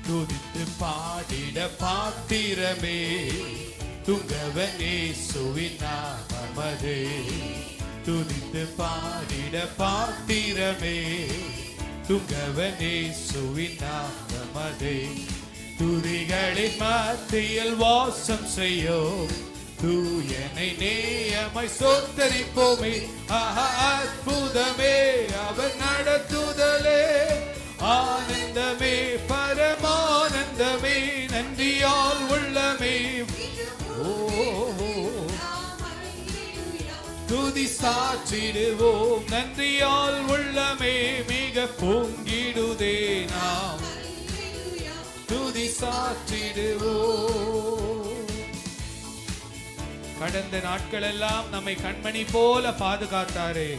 துதித்து பாடிட பாத்திரமே துங்கவனேசுவின் நாமமதே. துதித்து பாடிட பாத்திரமே துங்கவனேசுவின் நாமமதே. துதிகளின் மத்தியில் வாசம் செய்யும் தூயனை நேயமாய் சோத்தரிப்போமே. அற்புதமே அவர் நடத்துதலே, ஆனந்தமே பரமானந்தமே, நன்றியால் உள்ளமே. துதி சாற்றிடுவோம், நன்றியால் உள்ளமே மிக பொங்கிடுதே. நாம் துதி சாற்றிடுவோம். கடந்த நாட்கள் எல்லாம் நம்மை கண்மணி போல பாதுகாத்தாரே.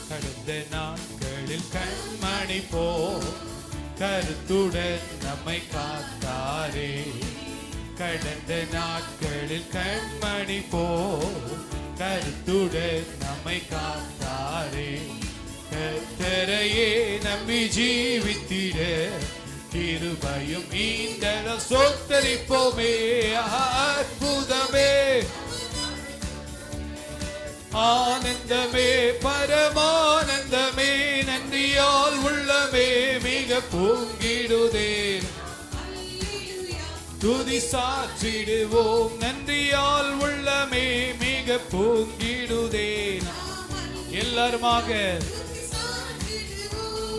கடந்த நாட்களில் கண்மணி போ கருத்துடன் நம்மை காத்தாரே. கடந்த நாட்களில் கண்மணி போ கருத்துடன் நம்மை காத்தாரே. கர்த்தரையே நம்பி ஜீவித்திட கிருபையும் ஈந்தத சோத்தரிப்போமே. அற்புதமே ஆனந்தமே பரமானந்தமே, நன்றியால் உள்ளமே மிக பொங்கிடுதே. துதி சாற்றிடுவோம், நன்றியால் உள்ளமே மிக பொங்கிடுதே. எல்லாருமாக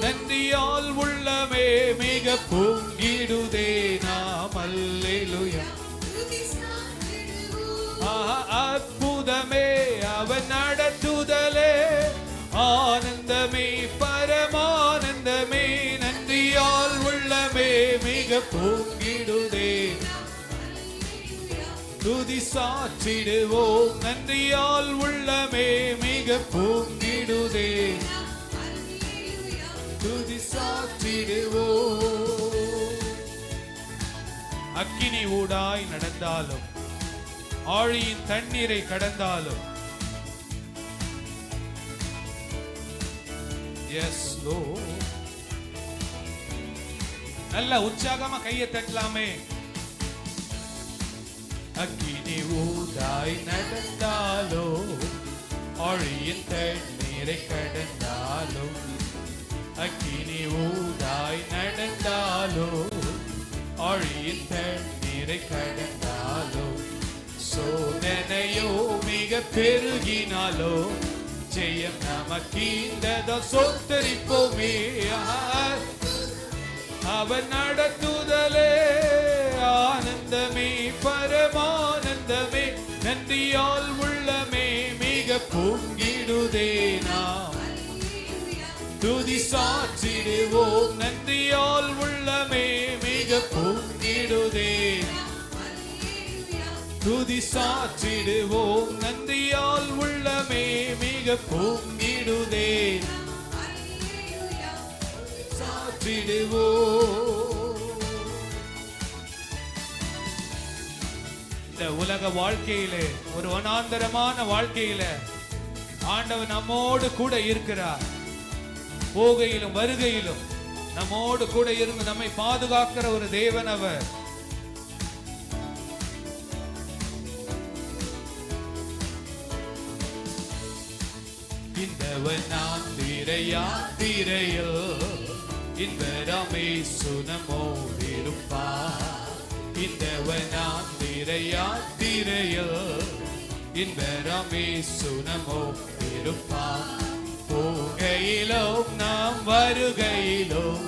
நன்றியால் உள்ளமே மிக பொங்கிடுதே. நாம் அல்லேலூயா. அற்புதமே அவர் நடத்துதலே, ஆனந்தமே பரமானந்தமே, நன்றியால் உள்ளமே மிக பொங்கிடுதே. துதி சாற்றிடுவோம், நன்றியால் உள்ளமே மிக பொங்கிடுதே. துதி சாற்றிடுவோம். அக்கினி ஊடாய் நடந்தாலும் ஆழியின் தண்ணீரை கடந்தாலும் எஸ் லோ. நல்ல உற்சாகமா கையை தட்டலாமே. அக்கினி ஊடாய் நடந்தாலோ ஆழியின் தண்ணீரை கடந்தாலோ, அக்கினி ஊடாய் நடந்தாலோ ஆழியின் தண்ணீரை கடந்தாலோ, சோதனையோ மிக பெருகினாலோ ஜெயம் நமக்கீந்தத சொத்தரிப்போமே. அவர் நடத்துதலே, ஆனந்தமே பரமானந்தமே, நன்றியால் உள்ளமே மிக பொங்கிடுதே. நாம் துதி சாற்றிடுவோம், நன்றியால் உள்ளமே மிக பொங்கிடுதே. துதி சாற்றிடுவோம், நன்றியால் உள்ளமே மிக பொங்கிடுதே. சாற்றிடுவோம். இந்த உலக வாழ்க்கையிலே, ஒரு வனாந்தரமான வாழ்க்கையில ஆண்டவர் நம்மோடு கூட இருக்கிறார். போகையிலும் வருகையிலும் நம்மோடு கூட இருந்து நம்மை பாதுகாக்கிற ஒரு தேவன் அவர். இந்த வனாந்திரையில் இந்த ரமேசு நம்மோடிருப்பார். இந்த வனாந்திரையில் இந்த ரமேசு நம்மோடிருப்பார். போகையிலும் நாம் வருகையிலும்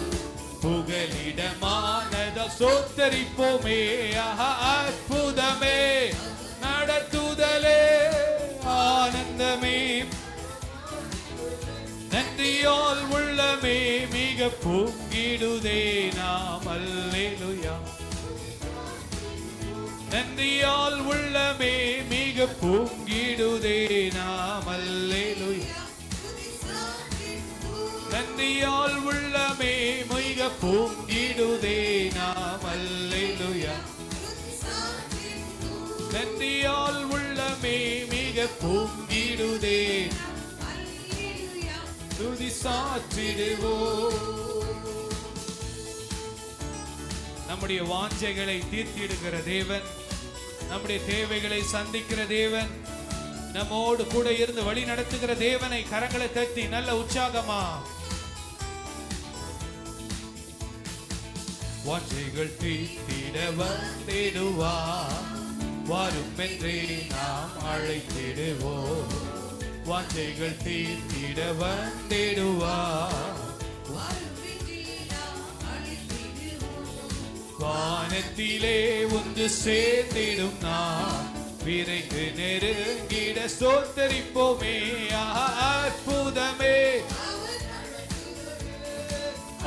புகலிடமானத சோத்தரிப்போமே. அற்புதமே நடத்துதலே, ஆனந்தமே நன்றியால் உள்ளமே மிக பொங்கிடுதே. நாம் அல்லேலூயா. நன்றியால் உள்ளமே மிக பொங்கிடுதே. நாம் அல்லேலூயா. நன்றியால் உள்ளமே மிக பொங்கிடுதே. நாம் அல்லேலூயா. நன்றி நன்றியால் உள்ளமே மிக பொங்கிடுதே துதி சாற்றிடுவோம். நம்முடைய வாஞ்சைகளை தீர்த்திடுகிற தேவன், நம்முடைய தேவைகளை சந்திக்கிற தேவன், நம்மோடு கூட இருந்து வழி நடத்துகிற தேவனை கரங்களை தட்டி நல்ல உற்சாகமா வாஞ்சைகள் தீர்த்திட வந்திடுவார், வரும் என்றே நாம் அழைத்திடுவோம். வாஞ்சைகள் தீர்த்திட வந்திடுவார், வானத்திலே ஒன்று சேர்ந்திடும் நான் விரைந்து நெருங்கிட சோத்தரிப்போமே. அற்புதமே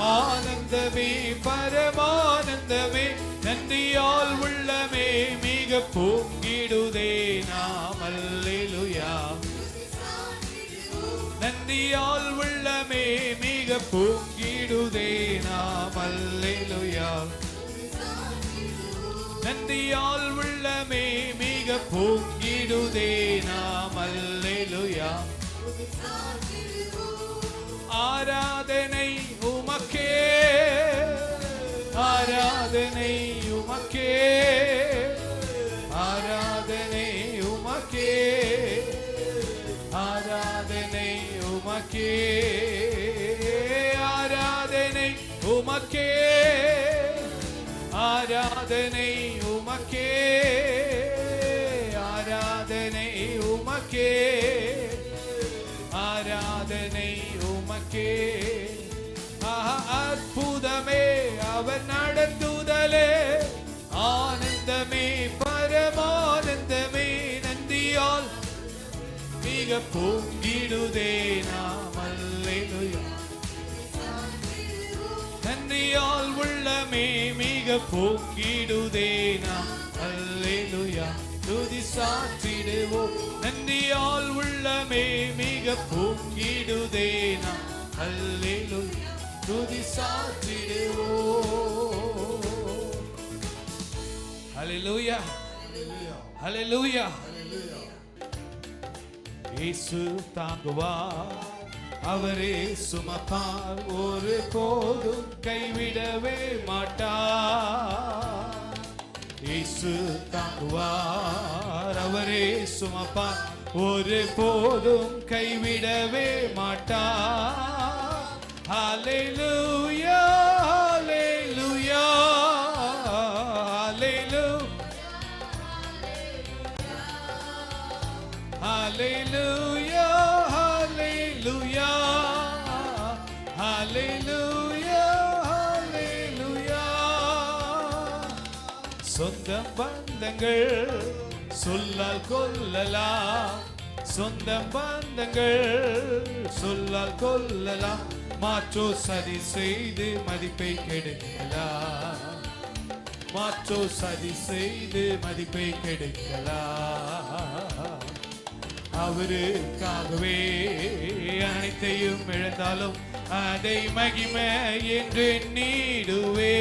ஆனந்தமே பரமானந்தமே நன்றியால் உள்ளமே மிக பொங்கிடுதே நாம் அல்லேலூயா. நன்றியால் உள்ளமே மிக பொங்கிடுதே நாம் அல்லேலூயா. நன்றியால் உள்ளமே மிக பொங்கிடுதே நாம் அல்லேலூயா. ஆராதனை உமக்கே, ஆராதனை உமக்கே, ஆராதனை உமக்கே, ஆராதனை உமக்கே, ஆராதனை உமக்கே, ஆராதனை உமக்கே, ஆராதனை உமக்கே, ஆராதனை உமக்கே. அற்புதமே அவர் நடத்துதலே, ஆனந்தமே பரமானந்தமே நன்றியால் மிக பொங்கிடுதே நாம் அல்லேலூயா. நன்றியால் உள்ளமே மிக பொங்கிடுதே நாம் அல்லேலூயா. துதி சாற்றிடுவோம். நன்றியால் உள்ளமே மிக பொங்கிடுதே நாம் அல்லேலூயா. துதி சாற்றிடுவோம். ஹல்லேலூயா, ஹல்லேலூயா. இயேசு தாங்குவார், அவரே சுமப்பார், ஒரு போதும் கைவிடவே மாட்டார். இயேசு தாங்குவார், அவரே சுமப்பார், ஒரு போதும் கைவிடவே மாட்டார். ஹல்லேலூயா, ஹல்லேலூயா, ஹல்லேலூயா, ஹல்லேலூயா, ஹல்லேலூயா, ஹல்லேலூயா. சொந்த பந்தங்கள் சொல்லால் கொல்லலாம், சொந்த பந்தங்கள் சொல்லால் கொல்லலாம், மாற்றோ சதி செய்து மதிப்பை கெடுக்கலாம், மாற்றோ சதி செய்து மதிப்பை கெடுக்கலாம். அவருக்காகவே அனைத்தையும் இழந்தாலும் அதை மகிமை என்று எண்ணிடுவே.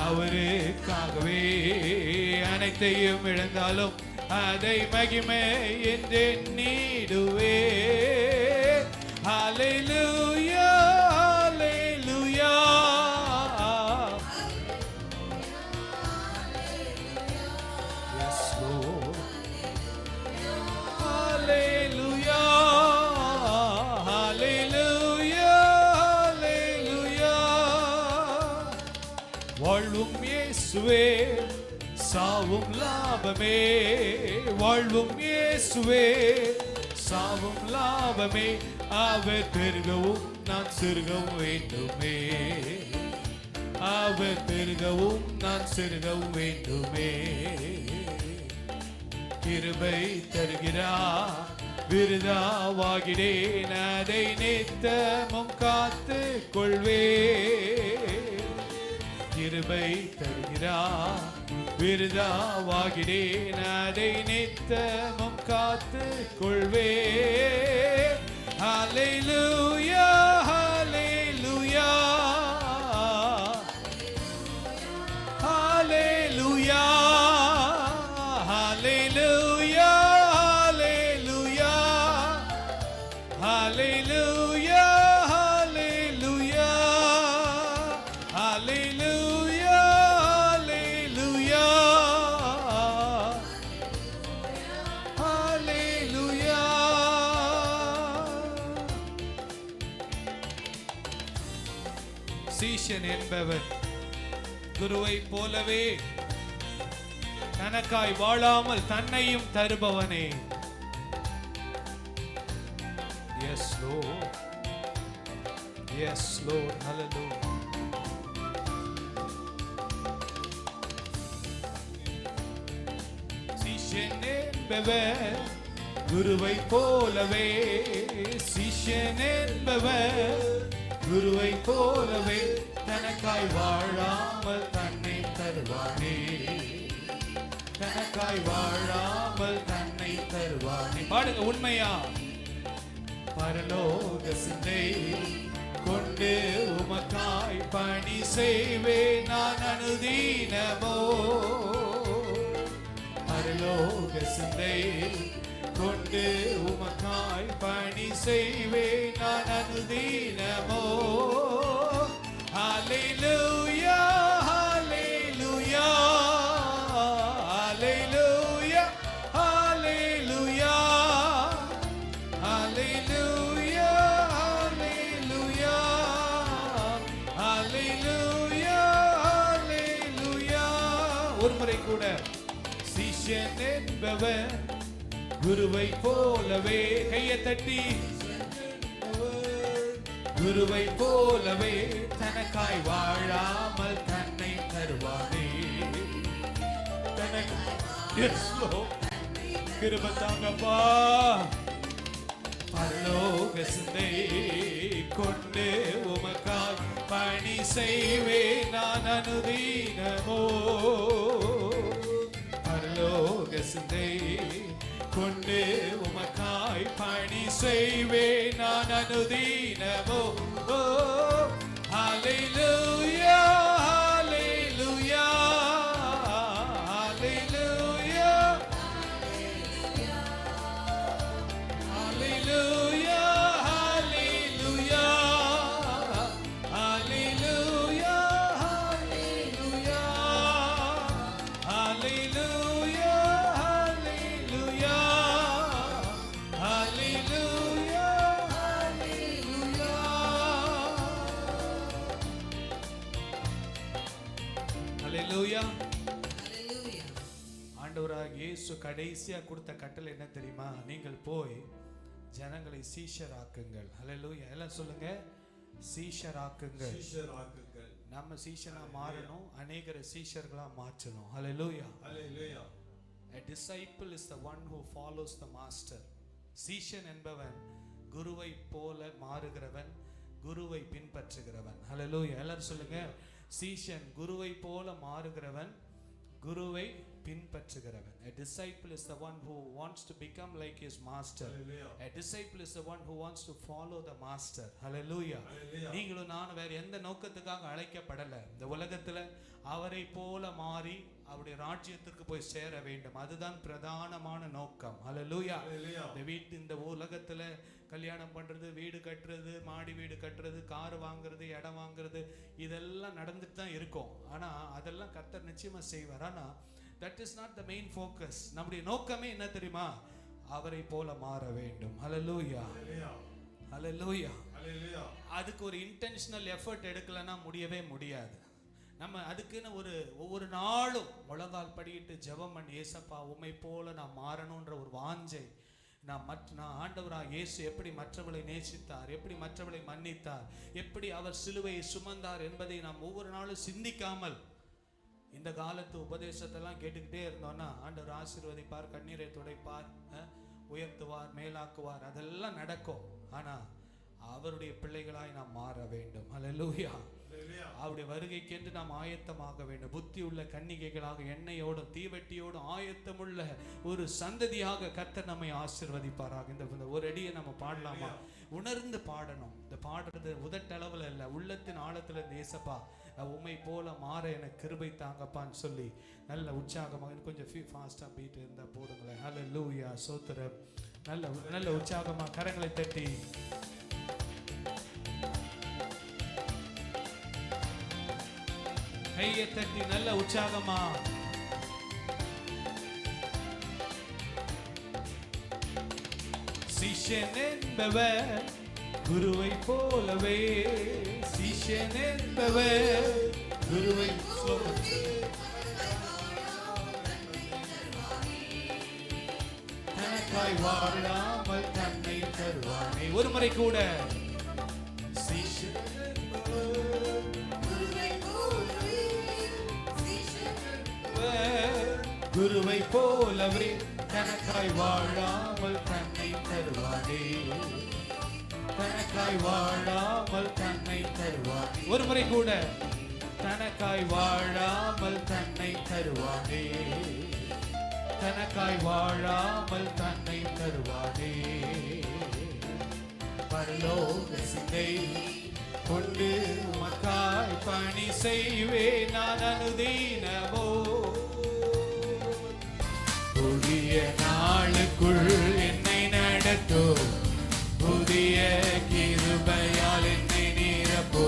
அவருக்காகவே அனைத்தையும் இழந்தாலும் அதை மகிமை என்று எண்ணிடுவே. ஹல்லேலூயா, ஹல்லேலூயா, எஸ் லார்ட். ஹல்லேலூயா, ஹல்லேலூயா, ஹல்லேலூயா. வாழ்வும் இயேசுவே, சாவும் லாபமே, வாழ்வும் இயேசுவே, சாவும் லாபமே. அவர் பெருகவும் நான் சிறுகவும் வேண்டுமே, அவர் பெருகவும் நான் சிறுகவும் வேண்டுமே. கிருபை தருகிறார், விருதாவாகிறேன், அதை நித்தமும் காத்து கொள்வே. கிருபை தருகிறார், விருதாவாகிறேன், அதை நித்தமும் காத்து கொள்வே. ஹல்லேலூயா, ஹல்லேலூயா, ஹல்லேலூயா, சீஷன் என்பவன் குருவை போலவே தனக்காய் வாழாமல் தன்னையும் தருபவனே. Yes Lord, yes Lord, hallelujah. சீஷன் என்பவர் குருவை போலவே, சீஷன் என்பவர் குருவை போலவே தனக்காய் வாழாமல் தன்னை தருவானே, தனக்காய் வாழாமல் தன்னை தருவானே. பாடுங்க உண்மையா. பரலோக சிந்தை கொண்டு உமக்காய் பணி செய்வேன் நான் அனுதீனமோ, பரலோக சிந்தை கொண்டு உமக்காய் பணி செய்வேன் நான் அனுதீனமோ. ஹல்லேலூயா ஹல்லேலூயா ஹல்லேலூயா ஹல்லேலூயா ஹல்லேலூயா ஹல்லேலூயா ஹல்லேலூயா ஹல்லேலூயா. ஒரு முறை கூட. சீஷன் என்பவர் குருவை போலவே, கையை தட்டி, குருவை போலவே தனக்காய் வாழாமல் தன்னை தருவானே, கிருபை தாங்கப்பா. பரலோக சிந்தை கொண்டு உமக்காய் பணி செய்வேன் நான் அனுதீனமோ, பரலோக சிந்தை கொண்டு உமக்காய் பணி செய்வேன் நான் அனுதீனமோ. ஹல்லேலூயா ஹல்லேலூயா ஹல்லேலூயா ஹல்லேலூயா ஹல்லேலூயா ஹல்லேலூயா ஹல்லேலூயா ஹல்லேலூயா ஹல்லேலூயா ஹல்லேலூயா ஹல்லேலூயா. ஹல்லேலூயா. ஆண்டவராகிய இயேசு கடைசியா கொடுத்த கட்டளை என்ன தெரியுமா? நீங்கள் போய் ஜனங்களை சீஷராக்குங்கள். ஹல்லேலூயா. எல்லாம் சொல்லுங்க, சீஷராக்குங்கள். நம்ம சீஷனா மாறணும், அநேகரை சீஷர்களா மாற்றணும். ஹல்லேலூயா. ஹல்லேலூயா. A disciple is the one who follows the master. சீஷன் என்பவன் குருவை போல மாறுகிறவன், குருவை பின்பற்றுகிறவன். ஹல்லேலூயா. எல்லாரும் சொல்லுங்க, சீஷன் குருவை போல மாறுகிறவன், குருவை பின்பற்றுகிறவன். A disciple is the one who wants to become like his master. A disciple is the one who wants to follow the master. Hallelujah. நீங்களும் நான் வேற எந்த நோக்கத்துக்காக அழைக்கப்படல. இந்த உலகத்துல அவரை போல மாறி அவருடைய ராஜ்யத்துக்கு போய் சேர வேண்டும். அதுதான் பிரதானமான நோக்கம். ஹல்லேலூயா. இந்த உலகத்துல கல்யாணம் பண்றது, வீடு கட்டுறது, மாடி வீடு கட்டுறது, கார் வாங்குறது, இடம் வாங்குறது, இதெல்லாம் நடந்துட்டு தான் இருக்கும். ஆனா அதெல்லாம் கர்த்தர் நிச்சயமா செய்வார். ஆனா that is not the main focus. நம்முடைய நோக்கமே என்ன தெரியுமா? அவரை போல மாற வேண்டும். ஹல்லேலூயா. ஹல்லேலூயா. அதுக்கு ஒரு இன்டென்ஷனல் எஃபர்ட் எடுக்கலன்னா முடியவே முடியாது. நம்ம அதுக்குன்னு ஒவ்வொரு நாளும் முழங்கால் படியிட்டு ஜெபம் பண்ணி, ஏசப்பா உம்மை போல நான் மாறணுன்ற ஒரு வாஞ்சை, நான் ஆண்டவராக இயேசு எப்படி மற்றவர்களை நேசித்தார், எப்படி மற்றவர்களை மன்னித்தார், எப்படி அவர் சிலுவையை சுமந்தார் என்பதை நாம் ஒவ்வொரு நாளும் சிந்திக்காமல் இந்த காலத்து உபதேசத்தெல்லாம் கேட்டுக்கிட்டே இருந்தோம்னா ஆண்டவர் ஆசீர்வதிப்பார், கண்ணீரை துடைப்பார், உயர்த்துவார், மேலாக்குவார், அதெல்லாம் நடக்கும். ஆனா அவருடைய பிள்ளைகளாய் நாம் மாற வேண்டும். ஹல்லேலூயா. அவருடைய வருகைக்கென்று நாம் ஆயத்தமாக வேண்டும். புத்தி உள்ள கன்னிகைகளாக எண்ணெயோடும் தீவெட்டியோடும் ஆயத்தமுள்ள ஒரு சந்ததியாக கர்த்தர் நம்மை ஆசீர்வதிப்பாராக. இந்த ஒரு அடியை நம்ம பாடலாமா? உணர்ந்து பாடணும். இந்த பாடுறது உதட்டளவில் இல்லை, உள்ளத்தின் ஆழத்துல இருந்து, ஏசப்பா உம்மை போல மாற எனக்கு கிருபை தாங்கப்பான்னு சொல்லி நல்ல உற்சாகமாக, கொஞ்சம் ஃபாஸ்டா பீட் இருந்தா போடுங்களேன். ஹல்லேலூயா. சோத்திரம். நல்ல உற்சாகமா கரங்களை தட்டி கையை தட்டி நல்ல உற்சாகமா சீஷன் என்பவர் குருவை போலவே சிஷ்யன் என்பவர் குருவை தனக்காய் வாழாமல் தன்னை தருவானே. ஒரு முறை கூட குருவை போலவே தனக்காய் வாழாமல் தன்னை தருவானே. தனக்காய் வாழாமல் தன்னை தருவானே. ஒரு முறை கூட தனக்காய் வாழாமல் தன்னை தருவானே. தனக்காய் வாழாமல் தன்னை தருவானே. பரலோக சிந்தை கொண்டு உமக்காய் பணி செய்வேன் நான் அனுதினமோ. புதிய நாளுக்குள் என்னை நடத்தோ. புதிய கிருபையால் என்னை நிரப்போ.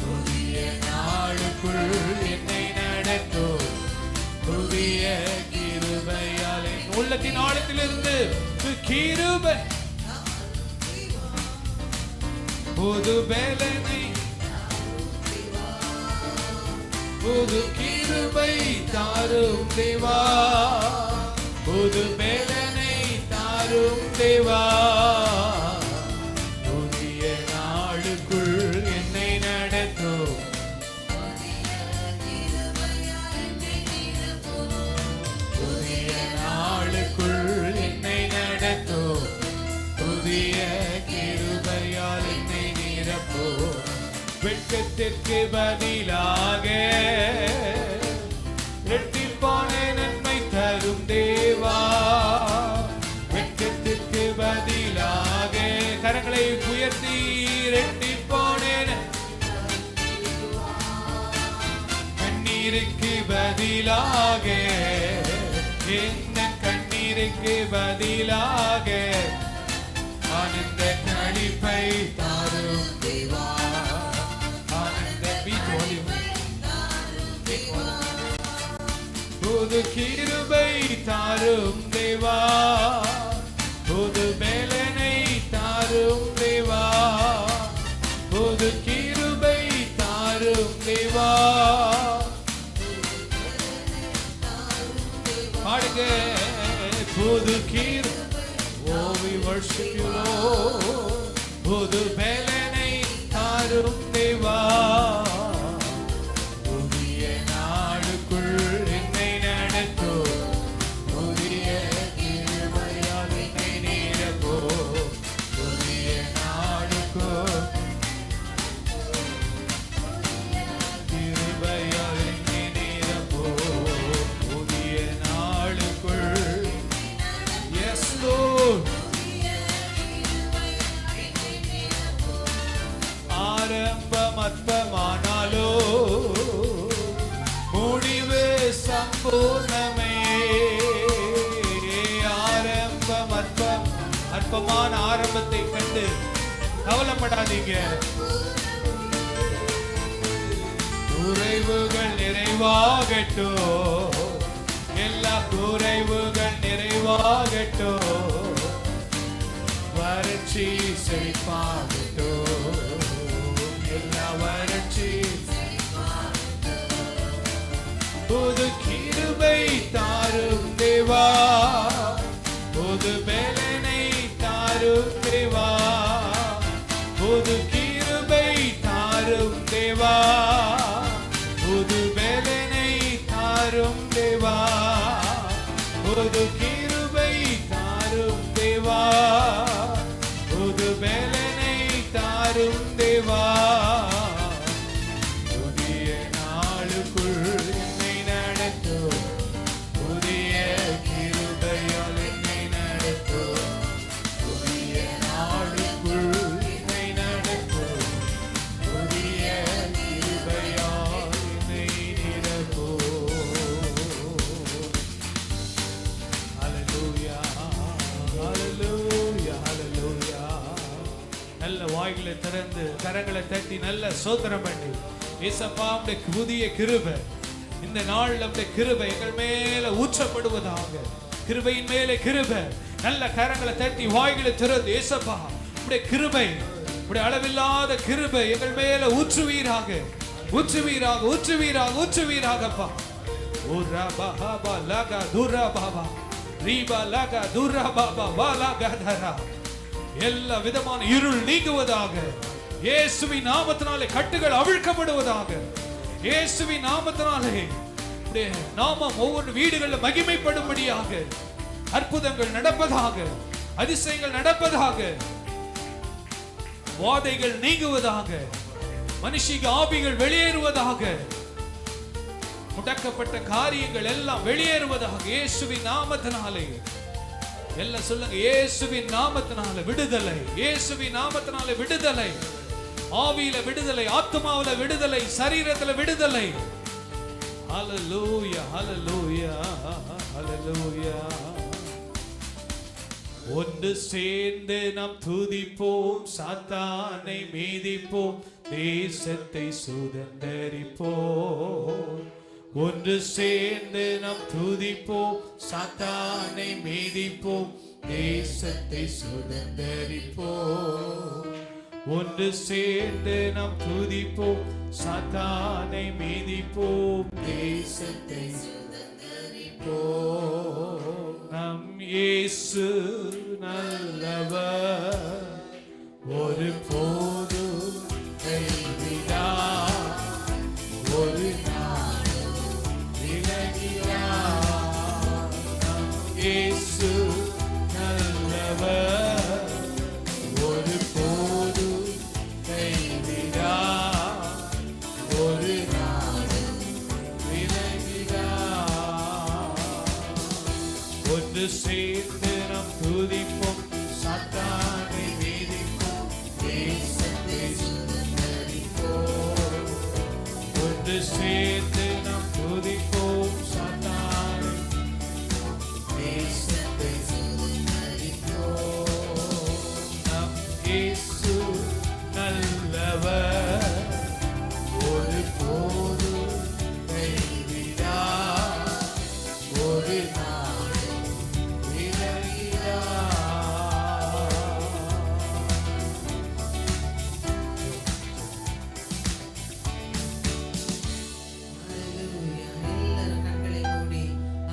புதிய நாளுக்குள் என்னை நடத்தோ. புதிய கிருபையால் என் உள்ளத்தின் ஆழத்திலிருந்து கிருபை புது பலனை புது கிருபை தாரும் தேவா. புது பலனை தாரும் தேவா. புதிய நாளுக்குள் என்னை நடத்தோ. புதிய நாளுக்குள் என்னை நடத்தோ. புதிய கிருபையால் என்னை நிரப்போ. வெட்கத்திற்கு பதிலாக இரட்டிப்பான நன்மை தரும் தேவா. வெட்கத்திற்கு பதிலாக கரங்களை உயர்த்தி இரட்டிப்பான கண்ணீருக்கு பதிலாக என்ன கண்ணீருக்கு பதிலாக ஆனந்த கழிப்பை தாரும் தேவா. புது கிருபை தாரும் தேவா. புது பலனை தாரும் தேவா. புது கிருபை தாரும் தேவா. பாடுங்க புது கிருபை. Oh, we worship you Lord. புது பலனை தாரும் தேவா. புதிய நாளுக்குள் என்னை நடத்தோ. புதிய கிருபையால் என்னை நிரப்போ. புதிய நாளுக்குள் கிருபையால் என்னை நிரப்போ. புதிய நாளுக்குள் yes Lord. ஆரம்பம் அற்பமானாலோ முடிவு சம்பூர்ணமே. ஆரம்பம் அற்பமான ஆரம்பத்தை கண்டு கவலைப்படாதீங்க. குறைவுகள் நிறைவாகட்டோ. எல்லா குறைவுகள் நிறைவாகட்டோ. வறட்சி செழிப்பாகட்டோ. எல்லா வறட்சி புது கிருபை தாரும் தேவா. புது பலனை தாரும் தேவா. புது கிருபை தாரும் தேவா. புது பலனை தாரும் தேவா. புது கிருபை தாரும் தேவா. புது பலனை தாரும் தேவா. புதிய நாளுக்குள் என்னை நடத்தோ. புதிய கிருபையால் என்னை நடத்தோ. புதிய நாளுக்குள் என்னை நடத்தோ. புதிய கிருபையால் என்னை நிரப்போ. ஹல்லேலூயா ஹல்லேலூயா ஹல்லேலூயா. நல்ல வாய்களை திறந்து கரங்களை தட்டி நல்ல சோத்திரம் பண்ணி ஏசப்பா உம்முடைய புதிய கிருபை இந்த நாள் நம்முடைய கிருபை எங்கள் மேல ஊற்றப்படுவதாக. கிருபையின் மேலே கிருபை. நல்ல கரங்களை தட்டி வாய்களை திறந்து ஏசப்பா உம்முடைய கிருபை, உம்முடைய அளவில்லாத கிருபை எங்கள் மேல ஊற்றுவீராக, ஊற்றுவீராக, ஊற்றுவீராக, ஊற்றுவீராகப்பா. ஊரா பாபா லகா துரா பாபா ரீபா லகா துரா பாபா வாலகா தரா. எல்லா விதமான இருள் நீங்குவதாக, இயேசுவின் நாமத்தினாலே கட்டுகள் அவிழ்க்கப்படுவதாக, இயேசுவின் நாமத்தினாலே நாமம் ஒவ்வொரு வீடுகளில் மகிமைப்படும்படியாக அற்புதங்கள் நடப்பதாக, அதிசயங்கள் நடப்பதாக, வாதைகள் நீங்குவதாக, மனுஷிக ஆவிகள் வெளியேறுவதாக, முடக்கப்பட்ட காரியங்கள் எல்லாம் வெளியேறுவதாக இயேசுவின் நாமத்தினாலே. எல்லாம் சொல்லுங்க, இயேசுவின் நாமத்தினாலே விடுதலை, இயேசுவின் நாமத்தினாலே விடுதலை, ஆவியில விடுதலை, ஆத்மாவில விடுதலை, சரீரத்துல விடுதலை. ஹல்லேலூயா, ஹல்லேலூயா, ஹல்லேலூயா. ஒன்று சேர்ந்து நாம் துதிப்போம், சாத்தானை மீதிப்போம், தேசத்தை சுதந்தரிப்போம். ஒன்று சேர்ந்து நாம் துதிப்போம், சாத்தானை மீதிப்போம், தேசத்தை சுதந்தரிப்போம். ஒன்று சேர்ந்து நாம் துதிப்போம், சாத்தானை மீதிப்போம், தேசத்தை சுதந்தரிப்போம். நம் இயேசு நல்லவர், ஒரு போதும் கைவிடார், ஒரு நாளும் விலகிடார். நம் இயேசு நல்லவர், ஒரு போதும் கைவிடார், ஒரு நாளும் விலகிடார். ஒன்று சேர்ந்து நாம் துதிப்போம், சாத்தானை மீதிப்போம், தேசத்தை சுதந்தரிப்போம். ஒன்று சேர்ந்து நாம் துதிப்போம், சாத்தானை, தேசத்தை சுதந்தரிப்போம். நம் இயேசு நல்லவர், ஒரு போதும் கைவிடார், ஒரு நாளும் விலகிடார். ஹல்லேலூயா. எல்லாரும் கண்களை மூடி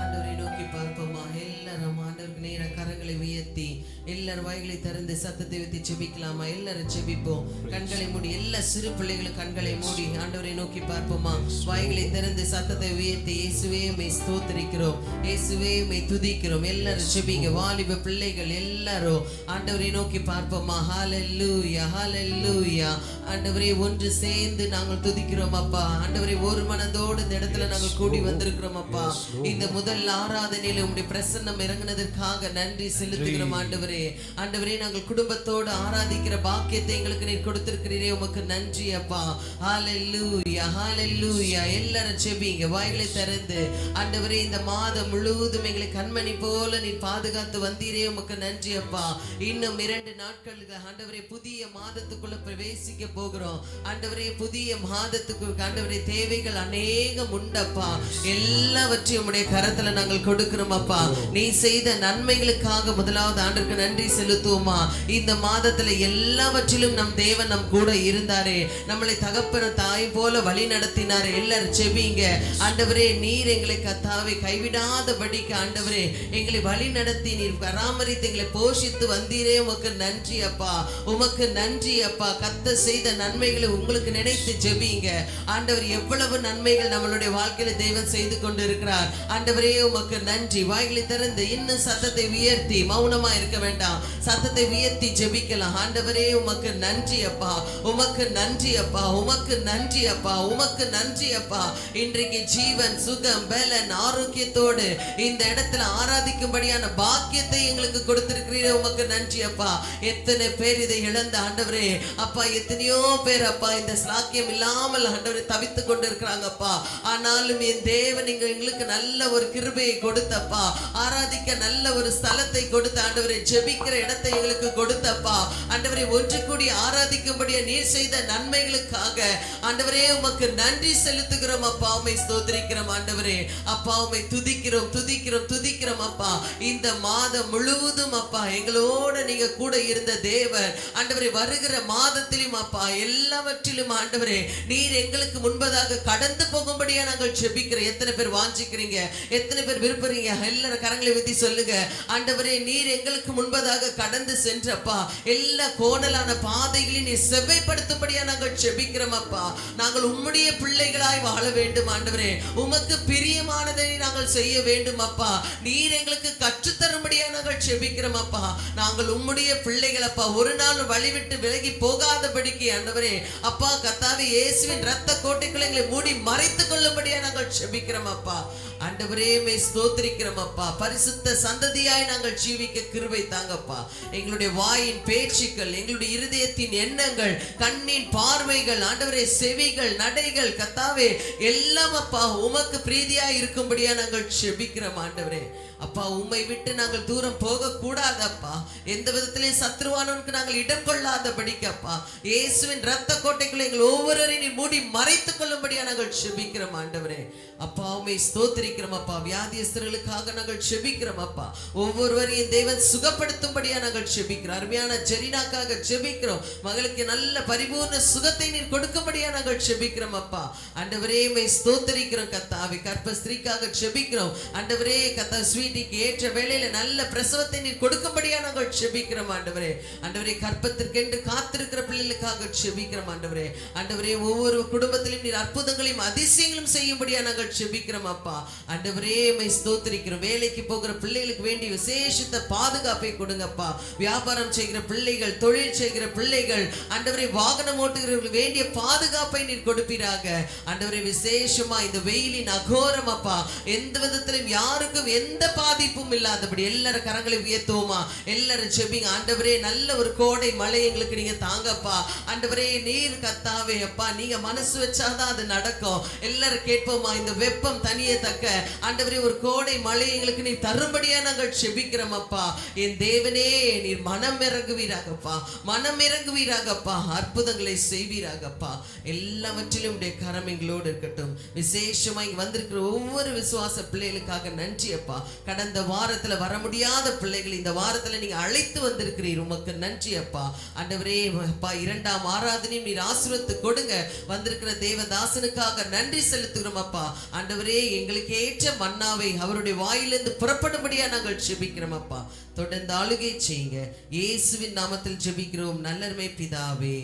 ஆண்டவரை நோக்கி பார்ப்போமா? எல்லாரும் ஆண்டவருக்கு நேர கரங்களை உயர்த்தி எல்லாரும் வாய்களை திறந்து சத்தத்தை வைத்து ஜெபிக்கலாமா? எல்லாரும் ஜெபிப்போம். கண்களை மூடி, எல்லா சிறு பிள்ளைகளும் கண்களை மூடி ஆண்டவரை நோக்கி பார்ப்போமா? வாய்களை திறந்து சத்தத்தை உயர்த்தி இயேசுவே உம்மை ஸ்தோத்திரிக்கிறோம், இயேசுவே உம்மை துதிக்கிறோம். எல்லாரும் ஜெபிங்க. வாலிப பிள்ளைகள் எல்லாரும் ஆண்டவரை நோக்கி பார்ப்போமா? ஹல்லேலூயா, ஹல்லேலூயா. ஆண்டவரே, ஒன்று சேர்ந்து நாங்கள் துதிக்கிறோம் அப்பா. ஆண்டவரே, ஒரு மனதோடு இந்த இடத்துல நாங்கள் கூடி வந்திருக்கிறோம் அப்பா. இந்த முதல் ஆராதனையில உம்முடைய பிரசன்னம் இறங்குனதற்காக நன்றி செலுத்துகிறோம் ஆண்டவரே. ஆண்டவரே, நாங்கள் குடும்பத்தோடு ஆராதிக்கிற பாக்கியத்தை எங்களுக்கு நீர் கொடுத்திருக்கிறீரே, உமக்கு நன்றி அப்பா. ஹல்லேலூயா, ஹல்லேலூயா. எல்லாரும் ஜெபிங்க. வாய்களை திறந்து ஆண்டவரே, இந்த மாதம் முழுவதும் எங்களை கண்மணி போல நீர் பாதுகாத்து வந்தீரே, உமக்கு நன்றி அப்பா. இன்னும் 2 நாட்களுக்கு ஆண்டவரே புதிய மாதத்துக்குள்ள பிரவேசிக்க போகிறோம் ஆண்டவரே. புதிய மாதத்துக்கு ஆண்டவரே தேவைகள் அநேகம் உண்டப்பா. எல்லாவற்றையும் உம்முடைய கரத்துல நாங்கள் கொடுக்கிறோம் அப்பா. நீ செய்த நன்மைகளுக்காக முதலாவது ஆண்டவருக்கு நன்றி செலுத்துவோமா? இந்த மாதத்துல எல்லாவற்றிலும் நம் தேவன் நம் கூட இருந்தாரே, நம்மளை தகப்பன தாய் போல வழி நடத்தினாரே. எல்லாரும் செபிங்க. ஆண்டவரே, நீர் எங்களை கத்தாவை கைவிடாதபடிக்கு ஆண்டவரே எங்களை வழி நடத்தி நீர் பராமரித்து எங்களை போஷித்து வந்தீரே, உமக்கு நன்றி அப்பா, உமக்கு நன்றி அப்பா. கத்த செய்த நன்மைகளை உங்களுக்கு நினைத்து ஜெபிங்க. ஆண்டவர், எவ்வளவு நன்மைகள் நம்மளுடைய வாழ்க்கையில தேவன் செய்து கொண்டு இருக்கிறார். ஆண்டவரே, உமக்கு நன்றி. வாய்களை திறந்து இன்னும் சத்தத்தை உயர்த்தி, மௌனமா இருக்க வேண்டாம், சத்தத்தை உயர்த்தி ஜெபிக்கலாம். ஆண்டவரே, உமக்கு நன்றி அப்பா, உமக்கு நன்றி அப்பா, உமக்கு நன்றி அப்பா, உமக்கு நன்றி அப்பா. இன்றைக்கு ஜீவன், சுகம், பலன், ஆரோக்கியத்தோடு இந்த இடத்துல ஆராதிக்கும்படியான பாக்கியத்தை எங்களுக்கு கொடுத்திருக்கிறீரே, உமக்கு நன்றி அப்பா. எத்தனை பேர் இதை இழந்த ஆண்டவரே அப்பா, எத்தனையோ பேர் அப்பா இந்த ஸ்லாக்கியம் இல்லாமல் ஆண்டவரை தவித்து கொண்டு இருக்கிறாங்கப்பா. ஆனாலும் என் தேவன் எங்களுக்கு நல்ல ஒரு கிருபையை கொடுத்தப்பா, ஆராதிக்க நல்ல ஒரு ஸ்தலத்தை கொடுத்த ஆண்டவரை, ஜெபிக்க ஜெபிக்கிற இடத்தை எங்களுக்கு கொடுத்தப்பா ஆண்டவரே, ஒன்று கூடி ஆராதிக்கும்படியா நீர் செய்த நன்மைகளுக்காக ஆண்டவரே உமக்கு நன்றி செலுத்துகிறோம் அப்பா. உம்மை ஸ்தோத்திரிக்கிறோம் ஆண்டவரே. அப்பா உம்மை துதிக்கிறோம் துதிக்கிறோம் துதிக்கிறோம் அப்பா. இந்த மாதம் முழுவதும் அப்பா எங்களோட நீங்க கூட இருந்த தேவன் ஆண்டவரே, வருகிற மாதத்திலும் அப்பா எல்லாவற்றிலும் ஆண்டவரே நீர் எங்களுக்கு முன்பதாக கடந்து போகும்படியா நாங்கள் ஜெபிக்கிறோம். எத்தனை பேர் வாஞ்சிக்கிறீங்க, எத்தனை பேர் விரும்புறீங்க? எல்லாரும் கரங்களை ஊத்தி சொல்லுங்க. ஆண்டவரே, நீர் எங்களுக்கு முன்பதாக கடந்து சென்றப்பா எல்லா கோணலான பாதைகளையும் நீர் செவ்வைப்படுத்தும்படியா நாங்கள் ஜெபிக்கிறோம் அப்பா. நாங்கள் உம்முடைய பிள்ளைகளாய் வாழ வேண்டும் ஆண்டவரே. உமக்கு பிரியமானதை நாங்கள் செய்ய வேண்டும் அப்பா. நீர் எங்களுக்கு கற்றுத்தரும்படியா நாங்கள் ஜெபிக்கிறோம் அப்பா. நாங்கள் உம்முடைய பிள்ளைகள் அப்பா, ஒரு நாள் வழிவிட்டு விலகி போகாதபடிக்கு ஆண்டவரே அப்பா கர்த்தாவே இயேசுவின் இரத்த கோட்டைக்குள்ள எங்களை மூடி மறைத்துக் கொள்ளும்படியா நாங்கள் ஜெபிக்கிறோம் அப்பா. ஆண்டவரே மே ஸ்தோத்திரிக்கிறோம் அப்பா. பரிசுத்த சந்ததியாய் நாங்கள் ஜீவிக்க கிருபை தாங்கப்பா. எங்களுடைய வாயின் பேச்சுக்கள், எங்களுடைய இருதயத்தின் எண்ணங்கள், கண்ணின் பார்வைகள், ஆண்டவரே செவிகள், நடைகள் கர்த்தாவே எல்லாம் அப்பா உமக்கு பிரீதியா இருக்கும்படியா நாங்கள் ஜெபிக்கிறோம் ஆண்டவரே. அப்பா உம்மை விட்டு நாங்கள் தூரம் போக கூடாதப்பா. எந்த விதத்திலே சத்ருவானவனுக்கு நாங்கள் இடம் கொள்ளாதபடிக்கப்பா இயேசுவின் இரத்த கோட்டைக்குள்ள எங்கள் ஒவ்வொருவரையும் மூடி மறைத்துக் கொள்ளும்படியா நாங்கள் ஜெபிக்கிறோம் ஆண்டவரே. அப்பா உம்மை ஸ்தோத்திரிக்கிறோம் அப்பா. வியாதியஸ்தர்களுக்காக நாங்கள் ஜெபிக்கிறோம் அப்பா. ஒவ்வொருவரையும் தேவன் சுகப்படுத்தும்படியா நாங்கள் ஜெபிக்கிறோம். அருமையான ஜெரினாக்காக ஜெபிக்கிறோம். மகளுக்கு நல்ல பரிபூர்ண சுகத்தை நீர் கொடுக்கும்படியா நாங்கள் ஜெபிக்கிறோம் அப்பா. ஆண்டவரே உம்மை ஸ்தோத்திரிக்கிறோம் கர்த்தாவே. கர்ப்பஸ்திரீக்காக ஜெபிக்கிறோம் ஆண்டவரே. கர்த்தா ஸ்வீட்டிக்கு ஏற்ற வேளையில நல்ல பிரசவத்தை நீர் கொடுக்கும்படியா நாங்கள் ஜெபிக்கிறோம் ஆண்டவரே. ஆண்டவரே, கற்பத்திற்கென்று காத்திருக்கிற பிள்ளைகளுக்காக ஜெபிக்கிறோம் ஆண்டவரே. ஆண்டவரே, ஒவ்வொரு குடும்பத்திலும் நீர் அற்புதங்களையும் அதிசயங்களும் செய்யும்படியா நாங்கள் ஜெபிக்கிறோம் அப்பா. ஆண்டவரே உம்மை ஸ்தோத்திரிக்கிறோம். வேலைக்கு போகிற பிள்ளைகளுக்கு வேண்டிய விசேஷித்த பாதுகாப்பை கொடுங்கப்பா. வியாபாரம் செய்கிற பிள்ளைகள், தொழில் செய்கிற பிள்ளைகள், ஆண்டவரே வாகனம் ஓட்டுகிறவர்களுக்கு வேண்டிய பாதுகாப்பை நீர் கொடுப்பீராக ஆண்டவரே. விசேஷமா இந்த வெயிலின் அகோரம் அப்பா எந்த விதத்திலும் யாருக்கும் எந்த பாதிப்பும் இல்லாதபடி எல்லாரும் கரங்களை உயர்த்துவோமா? எல்லாரும் ஜெபிங்க. ஆண்டவரே, நல்ல ஒரு கோடை மழை எங்களுக்கு நீங்க தாங்கப்பா. ஆண்டவரே, நீர் கர்த்தாவே அப்பா நீங்க மனசு வச்சாதான் அது நடக்கும். எல்லாரும் கேட்போமா? இந்த வெப்பம் தனியத்தக்க ஆண்டவரே ஒரு கோடை மழை எங்களுக்கு நீ தரும்படியா நாங்கள் ஜெபிக்கிறோம் அப்பா. என் தேவனே, நீர் மனம் இறங்குவீராகப்பா, மனம் இறங்குவீராகப்பா, அற்புதங்களை செய்வீராகப்பா. எல்லாவற்றிலும் உடைய கரம் எங்களோடு இருக்கட்டும். விசேஷமா இங்க வந்திருக்கிற ஒவ்வொரு விசுவாச பிள்ளைகளுக்காக நன்றி அப்பா. கடந்த வாரத்துல வர முடியாத பிள்ளைகள் இந்த வாரத்துல நீங்க அழைத்து வந்திருக்கிறீர். உமக்கு நன்றி அப்பா. ஆண்டவரே அப்பா, இரண்டாம் ஆராதனையும் நீர் ஆசீர்வதித்து கொடுங்க. வந்திருக்கிற தேவதாசனுக்காக நன்றி செலுத்துகிறோம் அப்பா. ஆண்டவரே, எங்களுக்கு ஏற்ற மன்னாவை அவருடைய வாயிலிருந்து புறப்படும்படியா நாங்கள் ஜெபிக்கிறோம் அப்பா. தொடர்ந்து ஆளுகை செய்யுங்க. இயேசுவின் நாமத்தில் ஜெபிக்கிறோம் நல்லருமை பிதாவே.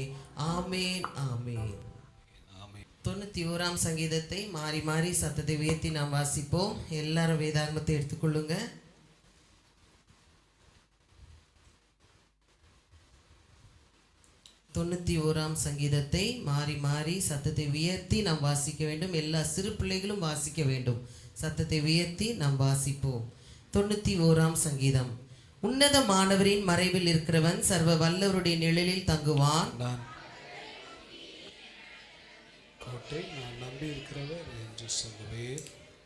ஆமேன் ஆமேன். 91ஆம் சங்கீதத்தை மாறி மாறி சத்தத்தை உயர்த்தி நாம் வாசிப்போம். எல்லாரும் வேதாகமத்தை எடுத்துக்கொள்ளுங்க. 91ஆம் சங்கீதத்தை மாறி மாறி சத்தத்தை உயர்த்தி நாம் வாசிக்க வேண்டும். எல்லா சிறு பிள்ளைகளும் வாசிக்க வேண்டும். சத்தத்தை உயர்த்தி நாம் வாசிப்போம். 91ஆம் சங்கீதம். உன்னதமானவரின் மறைவில் இருக்கிறவன் சர்வ வல்லவருடைய நிழலில் தங்குவான். நான் நம்பி இருக்கிறவர் என்று சொல்லுவேன்.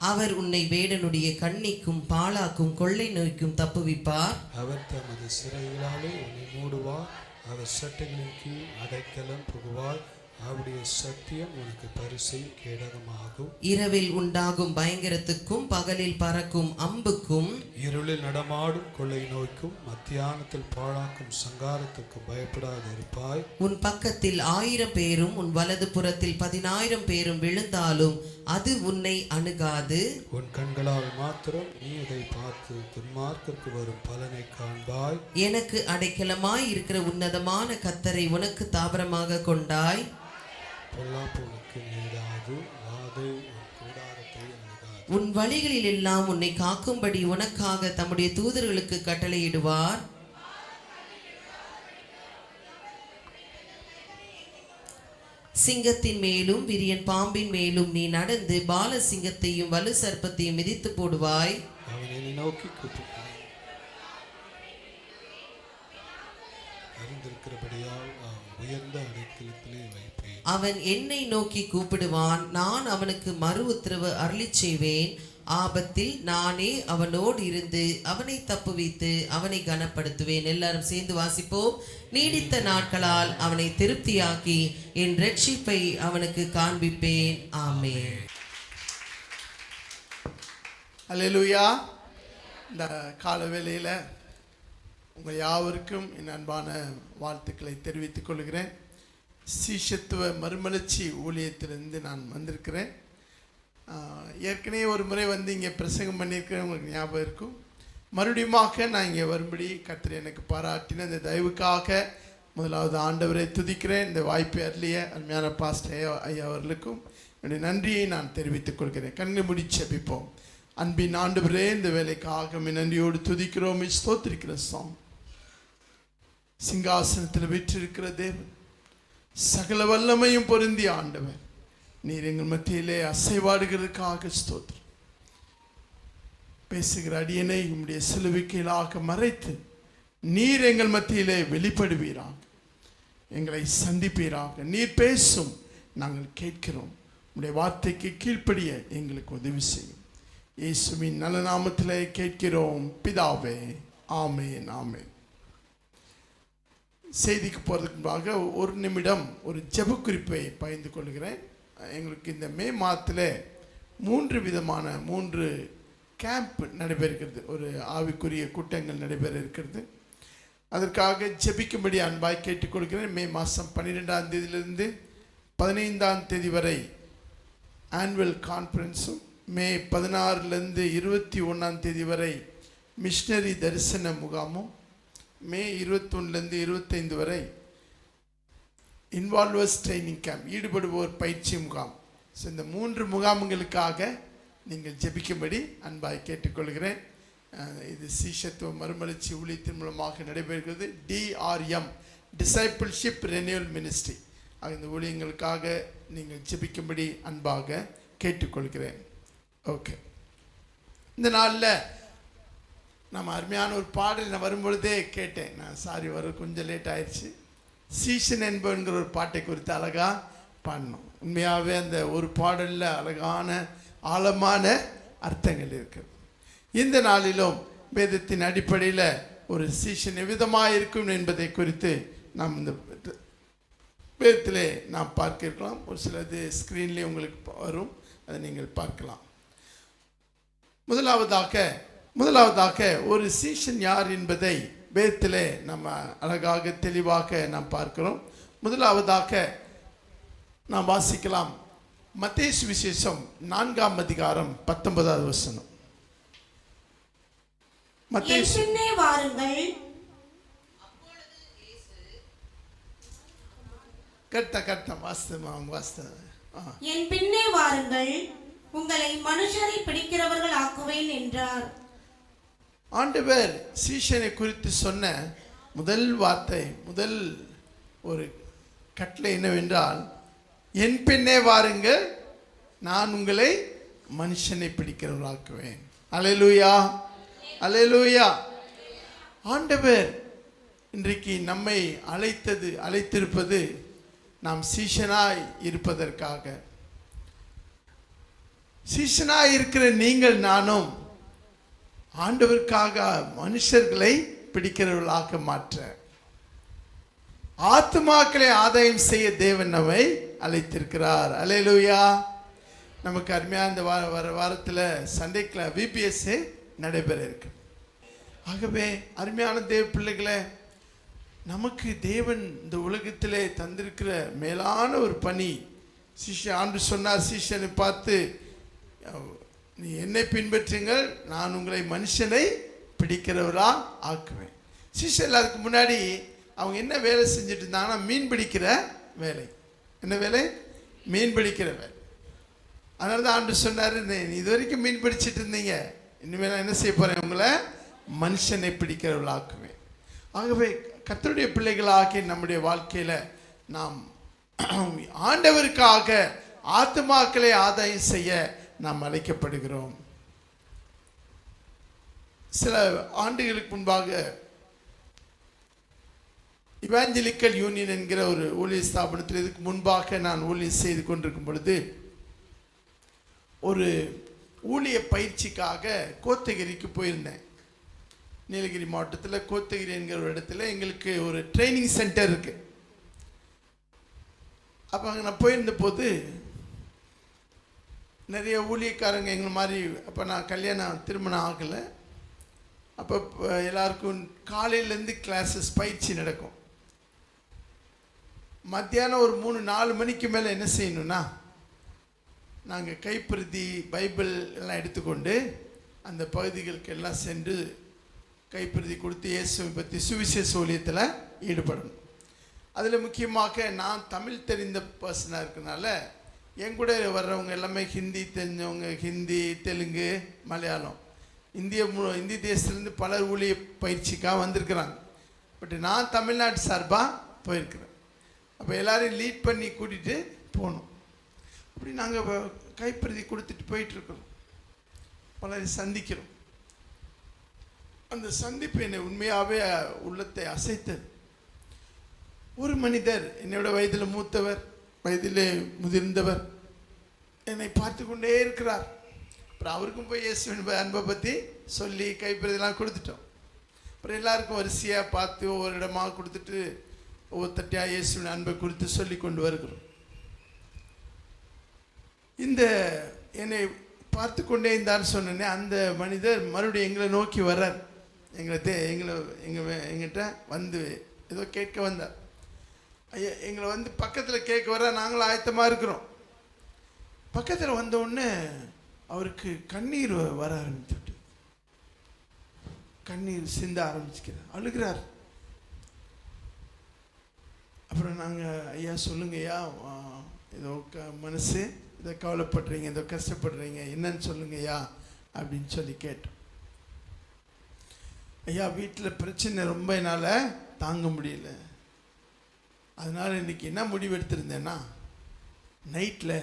அவர் உன்னை வேடனுடைய கண்ணிக்கும் பாழாக்கும் கொள்ளை நோய்க்கும் தப்புவிப்பார். அவர் தமது சிறைகளாலே உன்னை மூடுவார். அவர் சட்டைகளின் கீழ் அடைக்கலம் புகுவார். அவருடைய சத்தியம் உனக்கு பரிசையும் கேடகமாகும். இரவில் உண்டாகும் பயங்கரத்துக்கும் பகலில் பறக்கும் அம்புக்கும் இருளில் நடமாடும் கொள்ளை நோய்க்கும் மத்தியானத்தில் பாழாக்கும் சங்காரத்துக்கும் பயப்படாது இருப்பாய். உன் பக்கத்தில் 1000 பேரும் உன் வலது புறத்தில் 10,000 பேரும் விழுந்தாலும் அது உன்னை அணுகாது. உன் கண்களால் மாத்திரம் நீ இதை பார்த்து துன்மார்க்கருக்கு வரும் பலனை காண்பாய். எனக்கு அடைக்கலமாய் இருக்கிற உன்னதமான கர்த்தரை உனக்கு தாபரமாக கொண்டாய். பொல்லாப்புக்கு நேராது வாதை உன் கூடாரத்தை அணுகாது. உன் வழிகளில் எல்லாம் உன்னை காக்கும்படி உனக்காக தம்முடைய தூதர்களுக்கு கட்டளையிடுவார். சிங்கத்தின் மேலும் விரியன் பாம்பின் மேலும் நீ நடந்து பால சிங்கத்தையும் வலு சர்ப்பத்தையும் மிதித்து போடுவாய். அவனை நோக்கி கூப்பிட்டான். அறிந்திருக்கிறபடியால் உயர்ந்த அடைக்கலத்திலே வைப்பேன். அவன் என்னை நோக்கி கூப்பிடுவான், நான் அவனுக்கு மறு உத்தரவு அருளிச் செய்வேன். ஆபத்தில் நானே அவனோடு இருந்து அவனை தப்புவித்து அவனை கனப்படுத்துவேன். எல்லாரும் சேர்ந்து வாசிப்போம். நீடித்த நாட்களால் அவனை திருப்தியாக்கி என் ரட்சிப்பை அவனுக்கு காண்பிப்பேன். ஆமென். அல்லேலூயா. இந்த கால வேளையில் உங்கள் யாவருக்கும் என் அன்பான வாழ்த்துக்களை தெரிவித்துக் கொள்கிறேன். சீஷத்துவ மறுமலர்ச்சி ஊழியத்திலிருந்து நான் வந்திருக்கிறேன். ஏற்கனவே ஒரு முறை வந்து இங்கே பிரசங்கம் பண்ணியிருக்கிறேன், உங்களுக்கு ஞாபகம் இருக்கும். மறுபடியுமாக நான் இங்கே வரும்படி கர்த்தர் எனக்கு பாராட்டின இந்த தயவுக்காக முதலாவது ஆண்டவரை துதிக்கிறேன். இந்த வாய்ப்பை அருளிய அருமையான பாஸ்டர் ஐயா அவர்களுக்கும் என்னுடைய நன்றியை நான் தெரிவித்துக் கொள்கிறேன். கண்ணை மூடி ஜெபிப்போம். அன்பின் ஆண்டவரே, இந்த வேலைக்காக நன்றியோடு துதிக்கிறோம், ஸ்தோத்திரிக்கிற சாமி. சிங்காசனத்தில் வீற்றிருக்கிற தேவன், சகல வல்லமையும் பொருந்திய ஆண்டவர், நீர் எங்கள் மத்தியிலே அசைவாடுகிறதுக்காக ஸ்தோத்திரம். பேசுகிற அடியனை உம்முடைய சிலுவைக்கீழாக மறைத்து நீர் எங்கள் மத்தியிலே வெளிப்படுவீராக, எங்களை சந்திப்பீராக. நீர் பேசும், நாங்கள் கேட்கிறோம். உம்முடைய வார்த்தைக்கு கீழ்ப்படிய எங்களுக்கு உதவி செய்யும். இயேசுவின் நல்ல நாமத்திலே கேட்கிறோம் பிதாவே, ஆமென், ஆமென். செய்திக்கு போகிறதுக்கு முன்பாக ஒரு நிமிடம் ஒரு ஜெப குறிப்பை பகிர்ந்து கொள்கிறேன். எங்களுக்கு இந்த மே மாதத்தில் 3 விதமான 3 கேம்ப் நடைபெறுகிறது. ஒரு ஆவிக்குரிய கூட்டங்கள் நடைபெற இருக்கிறது. அதற்காக ஜெபிக்கும்படி அன்பாய் கேட்டுக்கொள்கிறேன். மே மாதம் 12ஆம் தேதியிலிருந்து 15ஆம் தேதி வரை ஆனுவல் கான்ஃபரன்ஸும், மே 16லேருந்து 21ஆம் தேதி வரை மிஷனரி தரிசன முகாமும், மே 21லேருந்து 25 வரை இன்வால்வர்ஸ் ட்ரைனிங் கேம்ப், ஈடுபடுவோர் பயிற்சி முகாம். ஸோ இந்த 3 முகாம்களுக்காக நீங்கள் ஜெபிக்கும்படி அன்பாய் கேட்டுக்கொள்கிறேன். இது சீஷத்துவ மறுமலர்ச்சி ஊழியத்தின் மூலமாக நடைபெறுகிறது. DRM, discipleship renewal ministry. இந்த ஊழியங்களுக்காக நீங்கள் ஜெபிக்கும்படி அன்பாக கேட்டுக்கொள்கிறேன். ஓகே, இந்த நாளில் நம்ம அருமையான ஒரு பாடல் நான் வரும்பொழுதே கேட்டேன். நான் சாரி வர கொஞ்சம் லேட் ஆயிடுச்சு. சீசன் என்பதுங்கிற ஒரு பாட்டை குறித்து அழகாக பாடணும். உண்மையாகவே அந்த ஒரு பாடலில் அழகான ஆழமான அர்த்தங்கள் இருக்குது. இந்த நாளிலும் வேதத்தின் அடிப்படையில் ஒரு சீசன் எவ்விதமாக இருக்கும் என்பதை குறித்து நாம் இந்த வேதத்திலே நாம் பார்க்க இருக்கலாம். ஒரு சிலது ஸ்க்ரீன்லேயே உங்களுக்கு வரும், அதை நீங்கள் பார்க்கலாம். முதலாவதாக ஒரு சீஷன் யார் என்பதை வேதத்திலே நம்ம அழகாக தெளிவாக நாம் பார்க்கிறோம். முதலாவதாக நாம் வாசிக்கலாம். மத்தேயு சுவிசேஷம் 4ஆம் அதிகாரம் 19வது வசனம். பின்னே வாருங்கள். என் பின்னே வாருங்கள், உங்களை மனுஷரை பிடிக்கிறவர்கள் ஆக்குவேன் என்றார். ஆண்டவர் சீஷனை குறித்து சொன்ன முதல் வார்த்தை, முதல் ஒரு கட்டளை என்னவென்றால், என் பின்னே வாருங்கள், நான் உங்களை மனுஷனை பிடிக்கிறவர்களாக்குவேன். அல்லேலூயா, அல்லேலூயா. ஆண்டவர் இன்றைக்கு நம்மை அழைத்திருப்பது நாம் சீஷனாய் இருப்பதற்காக. சீஷனாய் இருக்கிற நீங்கள் நானும் ஆண்டவருக்காக மனுஷர்களை பிடிக்கிறவர்களாக மாற்ற, ஆத்துமாக்களை ஆதாயம் செய்ய தேவன் நம்மை அழைத்திருக்கிறார். அல்லேலூயா. நமக்கு அருமையாக இந்த வாரத்தில் சண்டேக்கில் VPS நடைபெற இருக்கு. ஆகவே அருமையான தேவ பிள்ளைகளை, நமக்கு தேவன் இந்த உலகத்திலே தந்திருக்கிற மேலான ஒரு பணி. ஆண்டு சொன்னார் சீஷனை பார்த்து, நீ என்னை பின்பற்றுங்கள், நான் உங்களை மனுஷனை பிடிக்கிறவரா ஆக்குவேன். சீஷன் அதுக்கு முன்னாடி அவங்க என்ன வேலை செஞ்சுட்டு இருந்தாங்கன்னா, மீன் பிடிக்கிற வேலை. என்ன வேலை? மீன் பிடிக்கிற வேலை. அதனால தான் ஆண்டு சொன்னார், நீ இது வரைக்கும் மீன் பிடிச்சிட்டு இருந்தீங்க, இனிமேல் என்ன செய்ய போகிறேன், உங்களை மனுஷனை பிடிக்கிறவர்களாக்குவேன். ஆகவே கர்த்தருடைய பிள்ளைகளாகிய நம்முடைய வாழ்க்கையில் நாம் ஆண்டவருக்காக ஆத்துமாக்களை ஆதாயம் செய்ய நாம் அழைக்கப்படுகிறோம். சில ஆண்டுகளுக்கு முன்பாக இவாஞ்சலிக்கல் யூனியன் என்கிற ஒரு ஊழிய ஸ்தாபனத்தில் இதுக்கு முன்பாக நான் ஊழியம் செய்து கொண்டிருக்கும் பொழுது ஒரு ஊழிய பயிற்சிக்காக கோத்தகிரிக்கு போயிருந்தேன். நீலகிரி மாவட்டத்தில் கோத்தகிரி என்கிற ஒரு இடத்துல எங்களுக்கு ஒரு ட்ரைனிங் சென்டர் இருக்குது. அப்போ அங்கே நான் போயிருந்த போது நிறைய ஊழியக்காரங்க எங்களை மாதிரி, அப்போ நான் திருமணம் ஆகலை. அப்போ எல்லாருக்கும் காலையிலேருந்து கிளாஸஸ் பயிற்சி நடக்கும். மத்தியானம் ஒரு 3-4 மணிக்கு மேலே என்ன செய்யணும்னா, நாங்கள் கைப்பிரதி பைபிள் எல்லாம் எடுத்துக்கொண்டு அந்த பகுதிகளுக்கு எல்லாம் சென்று கைப்பிரதி கொடுத்து இயேசுவை பற்றி சுவிசேஷ ஊழியத்தில் ஈடுபடணும். அதில் முக்கியமாக நான் தமிழ் தெரிந்த பர்சனாக இருக்கனால என் கூட வர்றவங்க எல்லாமே ஹிந்தி தெரிஞ்சவங்க, ஹிந்தி, தெலுங்கு, மலையாளம், இந்திய தேசத்துலேருந்து பலர் ஊழிய பயிற்சிக்காக வந்திருக்கிறாங்க. பட் நான் தமிழ்நாட்டு சார்பாக போயிருக்கிறேன். அப்போ எல்லோரையும் லீட் பண்ணி கூட்டிகிட்டு போகணும். அப்படி நாங்கள் கைப்பிரதி கொடுத்துட்டு போயிட்டுருக்கிறோம். பலரை சந்திக்கிறோம். அந்த சந்திப்பு என்னை உண்மையாகவே உள்ளத்தை அசைத்தது. ஒரு மனிதர், என்னோட வயதில் மூத்தவர், வயதிலே முதிர்ந்தவர், என்னை பார்த்து கொண்டே இருக்கிறார். அப்புறம் அவருக்கும் போய் இயேசுவின் அன்பை பற்றி சொல்லி கைப்பிரதிலாம் கொடுத்துட்டோம். அப்புறம் எல்லாருக்கும் வரிசையாக பார்த்து ஒவ்வொரு இடமாக கொடுத்துட்டு ஒவ்வொருத்தட்டியாக இயேசுவின் அன்பை குறித்து சொல்லி கொண்டு வருகிறோம். இந்த என்னை பார்த்து கொண்டே இருந்தான்னு சொன்னேன்னே அந்த மனிதர் மறுபடியும் எங்களை நோக்கி வர்றார். எங்கிட்ட வந்து ஏதோ கேட்க வந்தார். ஐயா, எங்களை வந்து பக்கத்தில் கேட்க வர நாங்களும் ஆயத்தமாக இருக்கிறோம். பக்கத்தில் வந்த உடனே அவருக்கு கண்ணீர் வர ஆரம்பிச்சுட்டு, கண்ணீர் சிந்த ஆரம்பிச்சுக்கிறார், அழுகிறார். அப்புறம் நாங்கள், ஐயா சொல்லுங்க ஐயா, ஏதோ மனசு இதை கவலைப்படுறீங்க, ஏதோ கஷ்டப்படுறீங்க, என்னன்னு சொல்லுங்க ஐயா அப்படின்னு சொல்லி கேட்டோம். ஐயா, வீட்டில் பிரச்சனை ரொம்ப என்னால் தாங்க முடியல, அதனால் இன்றைக்கி என்ன முடிவு எடுத்திருந்தேன்னா, நைட்டில்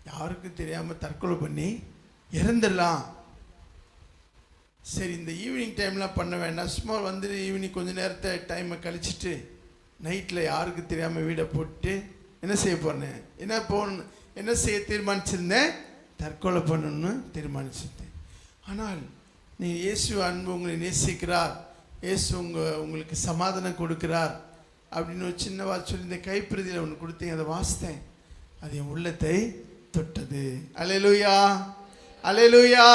யாருக்கும் தெரியாமல் தற்கொலை பண்ணி இறந்துடலாம். சரி, இந்த ஈவினிங் டைம்லாம் பண்ண வேண்டாம், சும்மா வந்து ஈவினிங் கொஞ்சம் நேரத்தை டைமை கழிச்சிட்டு நைட்டில் யாருக்கும் தெரியாமல் வீடை போட்டு என்ன செய்ய போகிறேன், என்ன செய்ய தீர்மானிச்சிருந்தேன், தற்கொலை பண்ணணும்னு தீர்மானிச்சிருந்தேன். ஆனால் நீ இயேசு அன்பு உங்களை நேசிக்கிறார், இயேசு உங்களுக்கு சமாதானம் கொடுக்கிறார் அப்படின்னு ஒரு சின்ன வார்த்தை சொல்லி இந்த கைப்பிரதியில் ஒன்று கொடுத்தீங்க, அதை வாசித்தேன். அது என் உள்ளத்தை தொட்டது. அல்லேலூயா, அல்லேலூயா.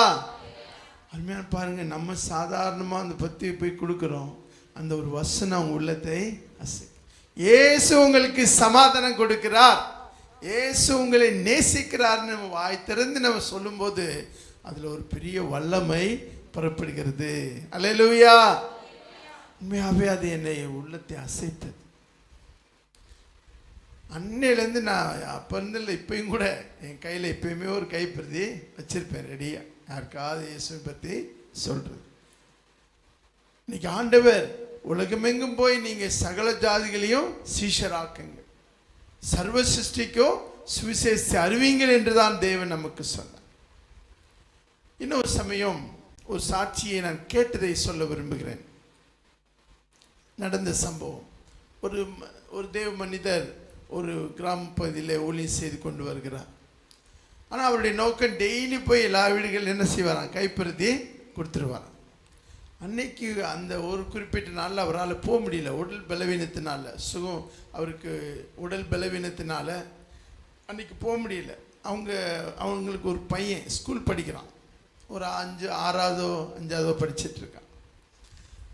அருமையான பாருங்கள், நம்ம சாதாரணமாக அந்த பற்றி போய் கொடுக்குறோம், அந்த ஒரு வசனம் அவங்க உள்ளத்தை இயேசு உங்களுக்கு சமாதானம் கொடுக்கிறார், இயேசு உங்களை நேசிக்கிறார்னு நம்ம வாய் திறந்து நம்ம சொல்லும்போது அதில் ஒரு பெரிய வல்லமை புறப்படுகிறது. அல்லேலூயா. உண்மையாகவே அது என்னை உள்ளத்தை அசைத்தது. அன்னையிலேருந்து நான் அப்போ இருந்து இல்லை, இப்பயும் கூட என் கையில் எப்பயுமே ஒரு கைப்பிரதி வச்சிருப்பேன் ரெடியாக, யாருக்காவது இயேசுவை பற்றி சொல்கிறது. இன்னைக்கு ஆண்டவர் உலகமெங்கும் போய் நீங்கள் சகல ஜாதிகளையும் சீஷராக்குங்க, சர்வ சிருஷ்டிக்கும் சுவிசேஷத்தை அறிவிங்கள் என்றுதான் தேவன் நமக்கு சொன்னார். இன்னொரு சமயம் ஒரு சாட்சியை நான் கேட்டதை சொல்ல விரும்புகிறேன். நடந்த சம்பவம், ஒரு தேவ மனிதர் ஒரு கிராம பகுதியில் ஊழியம் செய்து கொண்டு வருகிறார். ஆனால் அவருடைய நோக்கம் டெய்லி போய் எல்லா வீடுகள் என்ன செய்வாராம், கைப்பிரதி கொடுத்துருவாராம். அன்னைக்கு அந்த ஒரு குறிப்பிட்ட நாளில் அவரால் போக முடியல, உடல் பலவீனத்தினால, அவருக்கு உடல் பலவீனத்தினால அன்றைக்கி போக முடியல. அவங்களுக்கு ஒரு பையன் ஸ்கூல் படிக்கிறான், ஒரு 6ஆவதோ 5ஆவதோ படிச்சிட்ருக்கான்.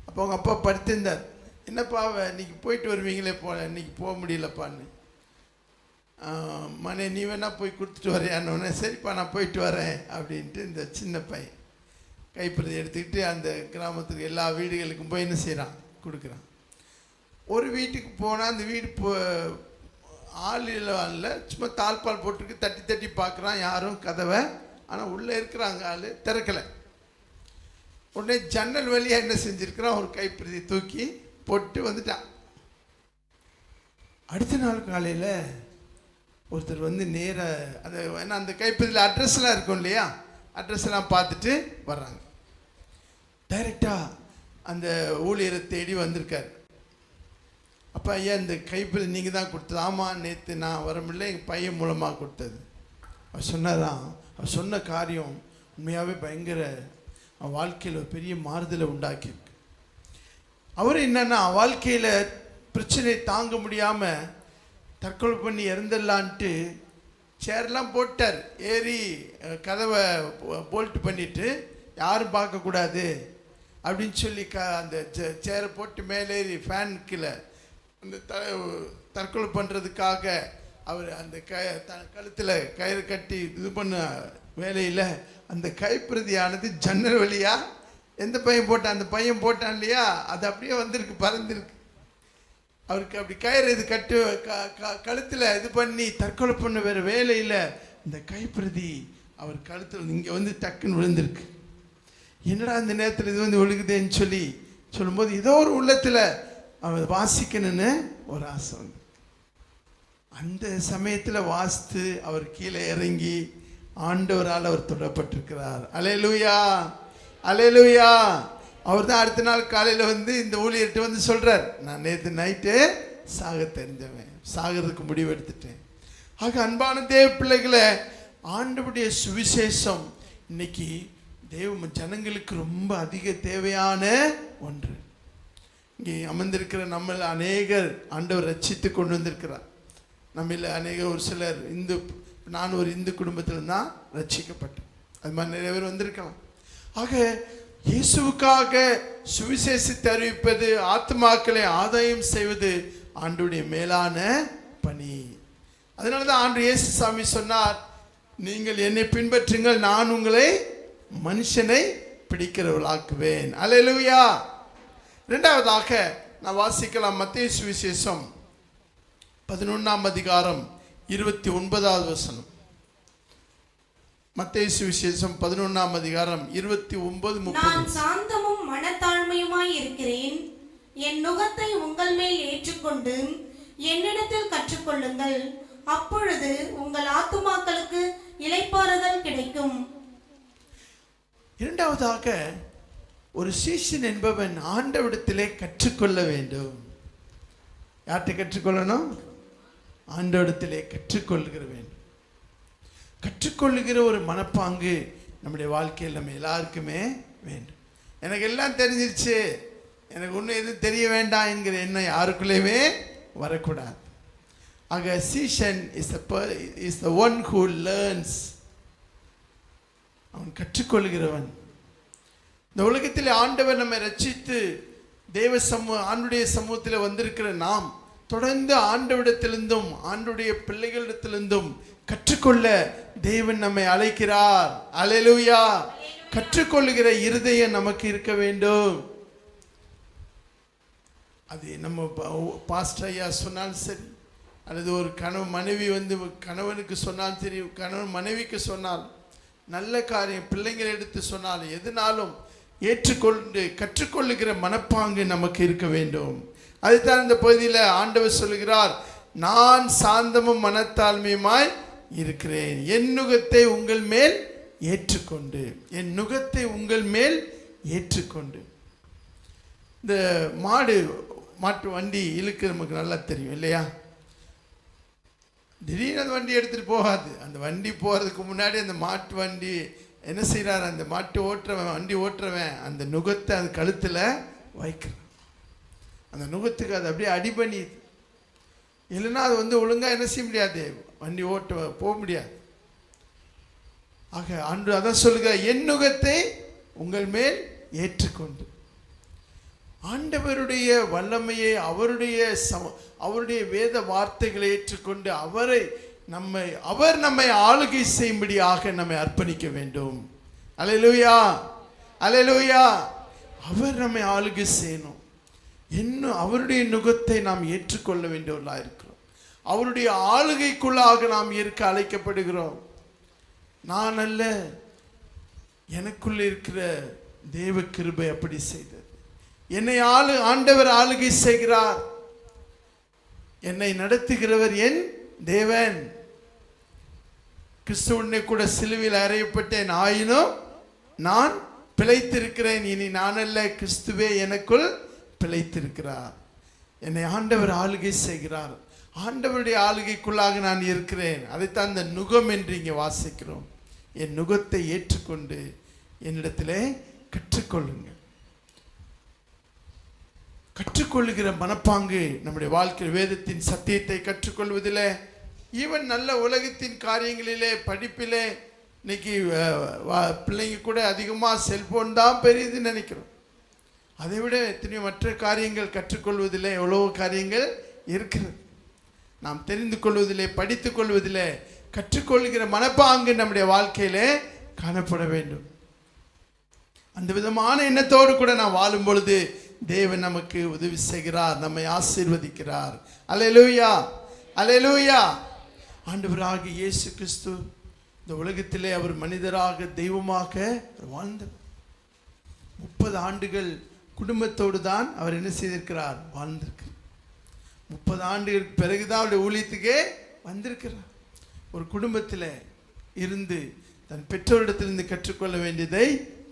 அப்போ அவங்க அப்பா படுத்திருந்தார். என்னப்பா இன்றைக்கி போயிட்டு வருவீங்களே, இன்றைக்கி போக முடியலப்பான்னு. மனே நீ வேணால் போய் கொடுத்துட்டு வரையானோடனே, சரிப்பா நான் போயிட்டு வரேன் அப்படின்ட்டு இந்த சின்ன பையன் கைப்பிரதி எடுத்துக்கிட்டு அந்த கிராமத்துக்கு எல்லா வீடுகளுக்கும் போய் என்ன செய்கிறான், கொடுக்குறான். ஒரு வீட்டுக்கு போனால் அந்த வீடு ஆள் இல்லை, சும்மா தாழ்பால் போட்டுருக்கு, தட்டி தட்டி பார்க்குறான், யாரும் கதவை, ஆனால் உள்ளே இருக்கிறாங்க ஆள் திறக்கலை. உடனே ஜன்னல் வழியாக என்ன செஞ்சுருக்கிறான், ஒரு கைப்பிரதி தூக்கி போட்டு வந்துட்டான். அடுத்த நாள் காலையில் ஒருத்தர் வந்து நேராக அதை, ஏன்னா அந்த கைப்பிரதியில் அட்ரஸ்லாம் இருக்கும் இல்லையா, அட்ரஸ்லாம் பார்த்துட்டு வர்றாங்க. டைரெக்டாக அந்த ஊழியரை தேடி வந்திருக்கார். அப்போ ஐயா இந்த கைப்பிரதி நீங்கள் தான் கொடுத்தது. ஆமாம், நேற்று நான் வரமில்லை, எங்கள் பையன் மூலமாக கொடுத்தது. அவர் சொன்னாராம், அவர் சொன்ன காரியம் உண்மையாகவே பயங்கர வாழ்க்கையில் ஒரு பெரிய மாறுதலை உண்டாக்கியிருக்கு. அவர் என்னன்னா வாழ்க்கையில் பிரச்சனை தாங்க முடியாமல் தற்கொலை பண்ணி இறந்துடலான்ட்டு சேர்லாம் போட்டார். ஏறி கதவை போல்ட் பண்ணிவிட்டு யாரும் பார்க்கக்கூடாது அப்படின்னு சொல்லி அந்த சேரை போட்டு மேலேறி ஃபேன் கீழே அந்த தற்கொலை பண்ணுறதுக்காக அவர் அந்த கழுத்தில் கயிறு கட்டி இது பண்ண வேலையில் அந்த கைப்பிரதியானது ஜன்னல் வழியாக எந்த பையன் போட்டான், அந்த பையன் போட்டான் இல்லையா, அது அப்படியே வந்திருக்கு, பறந்துருக்கு. அவருக்கு அப்படி கயிறு இது கட்டு கழுத்தில் இது பண்ணி தற்கொலை பண்ண வேறு வேலையில் இந்த கைப்பிரதி அவர் கழுத்தில் இங்கே வந்து டக்குன்னு விழுந்திருக்கு. என்னடா இந்த நேரத்தில் இது வந்து விழுகுதேன்னு சொல்லும்போது ஏதோ ஒரு உள்ளத்தில் அவர் வாசிக்கணும்னு ஒரு ஆசை வந்து அந்த சமயத்தில் வாசித்து அவர் கீழே இறங்கி ஆண்டவரால் அவர் தொடப்பட்டிருக்கிறார். அல்லேலூயா, அல்லேலூயா. அவர் தான் அடுத்த நாள் காலையில் வந்து இந்த ஊழியர்கிட்ட வந்து சொல்கிறார், நான் நேற்று நைட்டு சாக தெரிஞ்சவன், சாகிறதுக்கு முடிவு எடுத்துட்டேன். ஆக அன்பான தேவ பிள்ளைகளை, ஆண்டவருடைய சுவிசேஷம் இன்னைக்கு தேவ ஜனங்களுக்கு ரொம்ப அதிக தேவையான ஒன்று. இங்கே அமர்ந்திருக்கிற நம்ம அநேகர் ஆண்டவர் ரட்சித்து கொண்டு வந்திருக்கிறார். நம்மள அநேகர் ஒரு சிலர் நான் ஒரு இந்து குடும்பத்தில் தான் ரட்சிக்கப்பட்டேன். அது மாதிரி நிறைய பேர் வந்திருக்கலாம். ஆக இயேசுவுக்காக சுவிசேஷத்தை அறிவிப்பது, ஆத்மாக்களை ஆதாயம் செய்வது ஆண்டவருடைய மேலான பணி. அதனால தான் ஆண்டு இயேசு சாமி சொன்னார், நீங்கள் என்னை பின்பற்றுங்கள், நான் உங்களை மனுஷனை பிடிக்கிறவர்களாக்குவேன். அல்லேலூயா. இரண்டாவதாக நான் வாசிக்கலாம் மத்தேயு சுவிசேஷம் 11ஆம் அதிகாரம் 29வது வசனம். மத்தேயு சுவிசேஷம் 11ஆம் அதிகாரம் 29-30. நான் சாந்தமும் மனத்தாழ்மையுமாய் இருக்கிறேன், என் நுகத்தை உங்கள் மேல் ஏற்றுக்கொண்டு என்னிடத்தில் கற்றுக்கொள்ளுங்கள், அப்பொழுது உங்கள் ஆத்துமாக்களுக்கு இளைப்பாறுதல் கிடைக்கும். இரண்டாவதாக ஒரு சீஷன் என்பவன் ஆண்டவரிடத்திலே கற்றுக்கொள்ள வேண்டும். யார்கிட்ட கற்றுக்கொள்ளணும்? ஆண்டவரிடத்திலே கற்றுக்கொள்ளுகிற வேண்டும். கற்றுக்கொள்ளுகிற ஒரு மனப்பாங்கு நம்முடைய வாழ்க்கையில் நம்ம எல்லாருக்குமே வேண்டும். எனக்கு எல்லாம் தெரிஞ்சிருச்சு, எனக்கு ஒன்றும் எதுவும் தெரிய வேண்டாம் என்கிற எண்ணம் யாருக்குள்ளேயுமே வரக்கூடாது. ஆக சீஷன் is the one who learns. அவன் கற்றுக்கொள்கிறவன். இந்த உலகத்தில் ஆண்டவர் நம்மை ரட்சித்து தேவ ஆண்டுடைய சமூகத்தில் வந்திருக்கிற நாம் தொடர்ந்து ஆண்டவரிடத்திலிருந்தும் ஆண்டுடைய பிள்ளைகளிடத்திலிருந்தும் கற்றுக்கொள்ள தேவன் நம்மை அழைக்கிறார். அல்லேலூயா. கற்றுக்கொள்ளுகிற இருதயம் நமக்கு இருக்க வேண்டும். அது நம்ம பாஸ்டர் ஐயா சொன்னாலும் சரி, அல்லது ஒரு மனைவி வந்து கணவனுக்கு சொன்னாலும் சரி, கணவன் மனைவிக்கு சொன்னால், நல்ல காரியம் பிள்ளைங்களை எடுத்து சொன்னால், எதுனாலும் ஏற்றுக்கொண்டு கற்றுக்கொள்ளுகிற மனப்பாங்கு நமக்கு இருக்க வேண்டும். அதுதான் இந்த பகுதியில் ஆண்டவர் சொல்லுகிறார், நான் சாந்தமும் மனத்தாழ்மையுமாய் இருக்கிறேன், என் நுகத்தை உங்கள் மேல் ஏற்றுக்கொண்டு, என் நுகத்தை உங்கள் மேல் ஏற்றுக்கொண்டு. இந்த மாட்டு வண்டி இழுக்க நமக்கு நல்லா தெரியும் இல்லையா? திடீர்னு அந்த வண்டி எடுத்துகிட்டு போகாது. அந்த வண்டி போகிறதுக்கு முன்னாடி அந்த மாட்டு வண்டி என்ன செய்கிறார், அந்த வண்டி ஓட்டுறவன் அந்த நுகத்தை அது கழுத்தில் வைக்கிறான். அந்த நுகத்துக்கு அது அப்படியே அடி பண்ணிது. இல்லைன்னா அது வந்து ஒழுங்காக என்ன செய்ய முடியாது, வண்டி போக முடியாது. ஆக அன்று அதான் சொல்லுங்க, என் நுகத்தை உங்கள் மேல் ஏற்றுக்கொண்டு. ஆண்டவருடைய வல்லமையை, அவருடைய வேத வார்த்தைகளை ஏற்றுக்கொண்டு அவர் நம்மை ஆளுகை செய்யும்படியாக நம்மை அர்ப்பணிக்க வேண்டும். அல்லேலூயா, அல்லேலூயா. அவர் நம்மை ஆளுகை செய்யணும். இன்னும் அவருடைய நுகத்தை நாம் ஏற்றுக்கொள்ள வேண்டியவர்களாக இருக்கிறோம். அவருடைய ஆளுகைக்குள்ளாக நாம் இருக்க அழைக்கப்படுகிறோம். நான் அல்ல, எனக்குள்ள இருக்கிற தேவ கிருபை அப்படி செய்தது. என்னை ஆண்டவர் ஆளுகை செய்கிறார். என்னை நடத்துகிறவர் என் தேவன். கிறிஸ்துவனை கூட சிலுவையில் அறையப்பட்டேன், ஆயினும் நான் பிழைத்திருக்கிறேன். இனி நான் அல்ல, கிறிஸ்துவே எனக்குள் பிழைத்திருக்கிறார். என்னை ஆண்டவர் ஆளுகை செய்கிறார், ஆண்டவருடைய ஆளுகைக்குள்ளாக நான் இருக்கிறேன். அதைத்தான் இந்த நுகம் என்று இங்கே வாசிக்கிறோம். என் நுகத்தை ஏற்றுக்கொண்டு என்னிடத்திலே கற்றுக்கொள்ளுங்கள். கற்றுக்கொள்ளுகிற மனப்பாங்கு நம்முடைய வாழ்க்கையில் வேதத்தின் சத்தியத்தை கற்றுக்கொள்வதில், ஈவன் நல்ல உலகத்தின் காரியங்களிலே, படிப்பிலே, இன்னைக்கு பிள்ளைங்க கூட அதிகமாக செல்போன் தான் பெரியதுன்னு நினைக்கிறோம். அதை விட எத்தனையோ மற்ற காரியங்கள் கற்றுக்கொள்வதில் எவ்வளோ காரியங்கள் இருக்கிறது. நாம் தெரிந்து கொள்வதிலே, படித்து கொள்வதிலே, கற்றுக்கொள்கிற மனப்பாங்கு நம்முடைய வாழ்க்கையிலே காணப்பட வேண்டும். அந்த விதமான எண்ணத்தோடு கூட நாம் வாழும் பொழுது தேவன் நமக்கு உதவி செய்கிறார், நம்மை ஆசீர்வதிக்கிறார். அல்லேலூயா, அல்லேலூயா. ஆண்டவராகிய இயேசு கிறிஸ்து இந்த உலகத்திலே அவர் மனிதராக தெய்வமாக வாழ்ந்தார். 30 ஆண்டுகள் குடும்பத்தோடு தான் அவர் என்ன செய்திருக்கிறார்? வாழ்ந்திருக்கிறார். 30 ஆண்டுகளுக்கு பிறகுதான் அவருடைய ஊழியத்துக்கே வந்திருக்கிறார். ஒரு குடும்பத்தில் இருந்து தன் பெற்றோரிடத்திலிருந்து கற்றுக்கொள்ள வேண்டியதை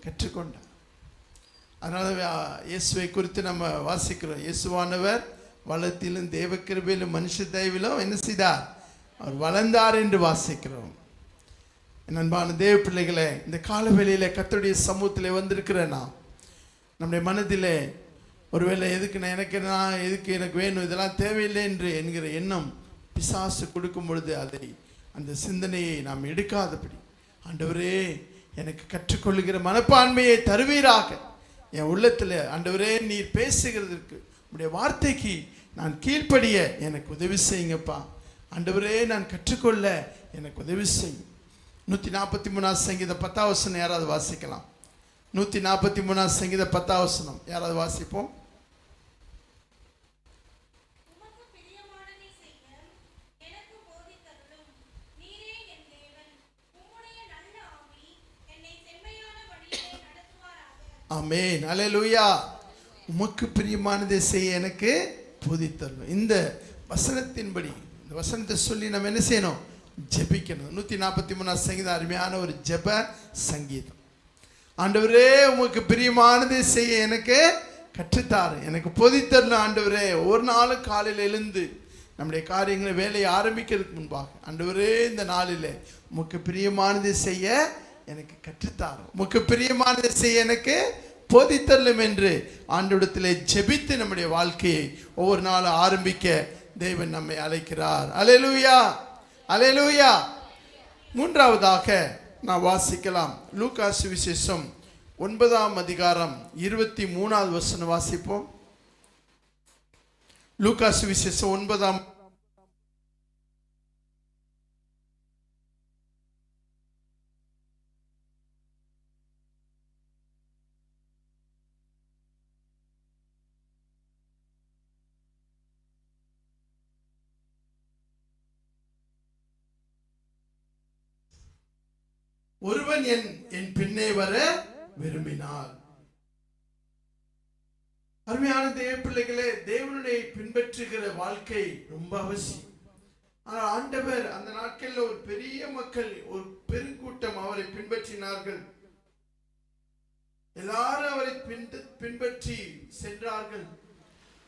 கற்றுக்கொண்டார். அதனால இயேசுவை குறித்து நம்ம வாசிக்கிறோம். இயேசுவானவர் வளத்திலும் தேவ கிருபையிலும் மனுஷ தயவிலும் என்ன செய்தார்? அவர் வளர்ந்தார் என்று வாசிக்கிறோம். அன்பான தேவ பிள்ளைகளே, இந்த காலவேளையில கர்த்தருடைய சமூகத்தில் வந்திருக்கிற நாம், நம்முடைய மனதிலே ஒருவேளை எதுக்கு எனக்கு வேணும், இதெல்லாம் தேவையில்லை என்று என்கிற எண்ணம் பிசாசு கொடுக்கும் பொழுது அதை அந்த சிந்தனையை நாம் எடுக்காதபடி, ஆண்டவரே எனக்கு கற்றுக்கொள்ளுகிற மனப்பான்மையை தருவீராக, என் உள்ளத்தில் ஆண்டவரே நீர் பேசுகிறதற்கு உடைய வார்த்தைக்கு நான் கீழ்ப்படிய எனக்கு உதவி செய்யுங்கப்பா. ஆண்டவரே நான் கற்றுக்கொள்ள எனக்கு உதவி செய்யும். 143 சங்கீதம் 10 வசனம் யாராவது வாசிக்கலாம்? 143 சங்கீதம் 10 வசனம் யாராவது வாசிப்போம். ஆமென், அல்லேலூயா. உமக்கு பிரியமானதை செய்ய எனக்கு போதித்தருளும். இந்த வசனத்தின்படி, இந்த வசனத்தை சொல்லி நம்ம என்ன செய்யணும்? ஜெபிக்கணும். 143 சங்கீதம் அருமையான ஒரு ஜெப சங்கீதம். ஆண்டவரே உமக்கு பிரியமானதை செய்ய எனக்கு கற்றுத்தாரு, எனக்கு போதித்தரணும். ஆண்டவரே ஒரு நாள் காலையில் எழுந்து நம்முடைய காரியங்களை வேலையை ஆரம்பிக்கிறதுக்கு முன்பாக, ஆண்டவரே இந்த நாளில் உமக்கு பிரியமானதை செய்ய எனக்கு கற்றுத்தாரு, உமக்கு பிரியமானதை செய்ய எனக்கு போதித்தரலும் என்று ஆண்டவரிடத்திலே ஜெபித்து நம்முடைய வாழ்க்கையை ஒவ்வொரு நாளும் ஆரம்பிக்க தேவன் நம்மை அழைக்கிறார். அல்லேலூயா, அல்லேலூயா. மூன்றாவதாக நான் வாசிக்கலாம். லூக்கா சுவிசேஷம் 9ஆம் அதிகாரம் 23வது வசனம் வாசிப்போம். லூக்கா சுவிசேஷம் 9ஆம் ஒருவன் என் பின்னே வர விரும்பினார். அருமையான தேவ பிள்ளைகளே, தேவனுடைய பின்பற்றுகிற வாழ்க்கை ரொம்ப அவசியம். ஆனால் ஆண்டவர் அந்த நாட்களில் ஒரு பெரிய மக்கள், ஒரு பெருங்கூட்டம் அவரை பின்பற்றினார்கள். எல்லாரும் அவரை பின்பற்றி சென்றார்கள்.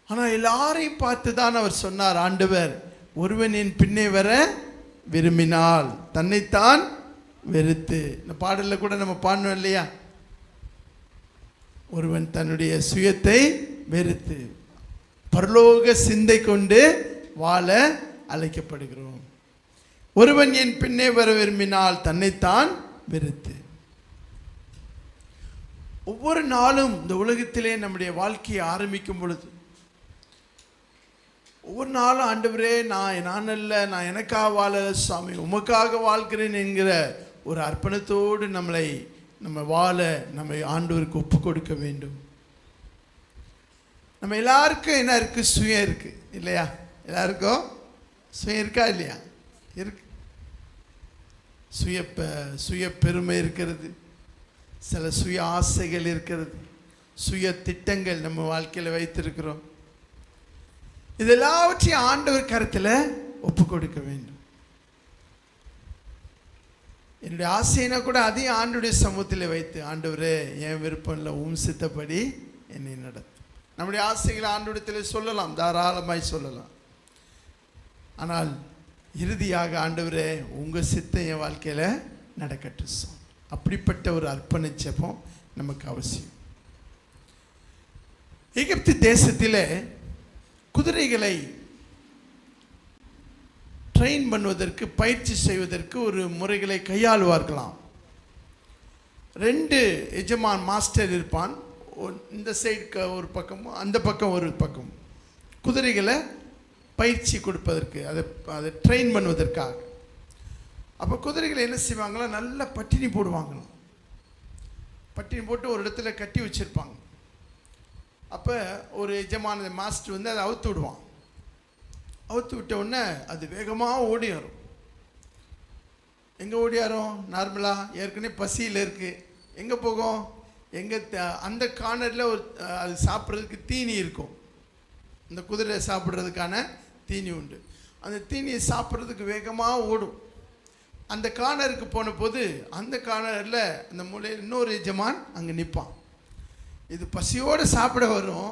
ஆனால் எல்லாரையும் பார்த்துதான் அவர் சொன்னார், ஆண்டவர் ஒருவன் என் பின்னே வர விரும்பினால் தன்னைத்தான் வெறுத்து. இந்த பாடலில் கூட நம்ம பாடணும் இல்லையா? ஒருவன் தன்னுடைய சுயத்தை வெறுத்து பரலோக சிந்தை கொண்டு வாழ அழைக்கப்படுகிறோம். ஒருவன் என் பின்னே வர விரும்பினால் தன்னைத்தான் வெறுத்து. ஒவ்வொரு நாளும் இந்த உலகத்திலே நம்முடைய வாழ்க்கையை ஆரம்பிக்கும் பொழுது ஒவ்வொரு நாளும் ஆண்டவரே நான் அல்ல, நான் எனக்காக வாழ சுவாமி, உமக்காக வாழ்கிறேன் என்கிற ஒரு அர்ப்பணத்தோடு நம்ம வாழ நம்மை ஆண்டவருக்கு ஒப்பு கொடுக்க வேண்டும். நம்ம எல்லாருக்கும் என்ன இருக்கு? சுயம் இருக்கு இல்லையா? எல்லாருக்கும் சுயம் இருக்கா இல்லையா? இருக்கு. சுய பெருமை இருக்கிறது, சில சுய ஆசைகள் இருக்கிறது, சுய திட்டங்கள் நம்ம வாழ்க்கையில் வைத்திருக்கிறோம். இதெல்லாவற்றையும் ஆண்டவர் கருத்தில் ஒப்பு கொடுக்க வேண்டும். என்னுடைய ஆசைனா கூட அதையும் ஆண்டவருடைய சமூகத்தில் வைத்து, ஆண்டவரே என் விருப்பம் இல்லை, உம் சித்தப்படி என்னை நடத்தும். நம்முடைய ஆசைகளை ஆண்டவரிடத்தில் சொல்லலாம், தாராளமாய் சொல்லலாம். ஆனால் இறுதியாக ஆண்டவரே உங்கள் சித்தம் என் வாழ்க்கையில் நடக்கட்டும். அப்படிப்பட்ட ஒரு அர்ப்பண ஜெபம் நமக்கு அவசியம். எகிப்து தேசத்திலே குதிரைகளை ட்ரெயின் பண்ணுவதற்கு, பயிற்சி செய்வதற்கு ஒரு முறைகளை கையாளுவார்களாம். 2 எஜமான் மாஸ்டர் இருப்பான். இந்த சைடு ஒரு பக்கமும் அந்த பக்கம் ஒரு பக்கம், குதிரைகளை பயிற்சி கொடுப்பதற்கு, அதை ட்ரெயின் பண்ணுவதற்காக. அப்போ குதிரைகளை என்ன செய்வாங்களா, நல்லா பட்டினி போடுவாங்களாம். பட்டினி போட்டு ஒரு இடத்துல கட்டி வச்சுருப்பாங்க. அப்போ ஒரு எஜமான மாஸ்டர் வந்து அதை அவுத்து விடுவான். அவுத்து விட்ட உடனே அது வேகமாக ஓடி வரும். எங்கே ஓடியாரும்? நார்மலாக ஏற்கனவே பசியில் இருக்குது, எங்கே போகும்? அந்த கார்னரில் ஒரு அது சாப்பிட்றதுக்கு தீனி இருக்கும். இந்த குதிரை சாப்பிட்றதுக்கான தீனி உண்டு. அந்த தீனியை சாப்பிட்றதுக்கு வேகமாக ஓடும். அந்த கார்னருக்கு போன போது அந்த கார்னரில் அந்த மூலையில் இன்னொரு எஜமான் அங்கே நிற்பான். இது பசியோடு சாப்பிட வரும்.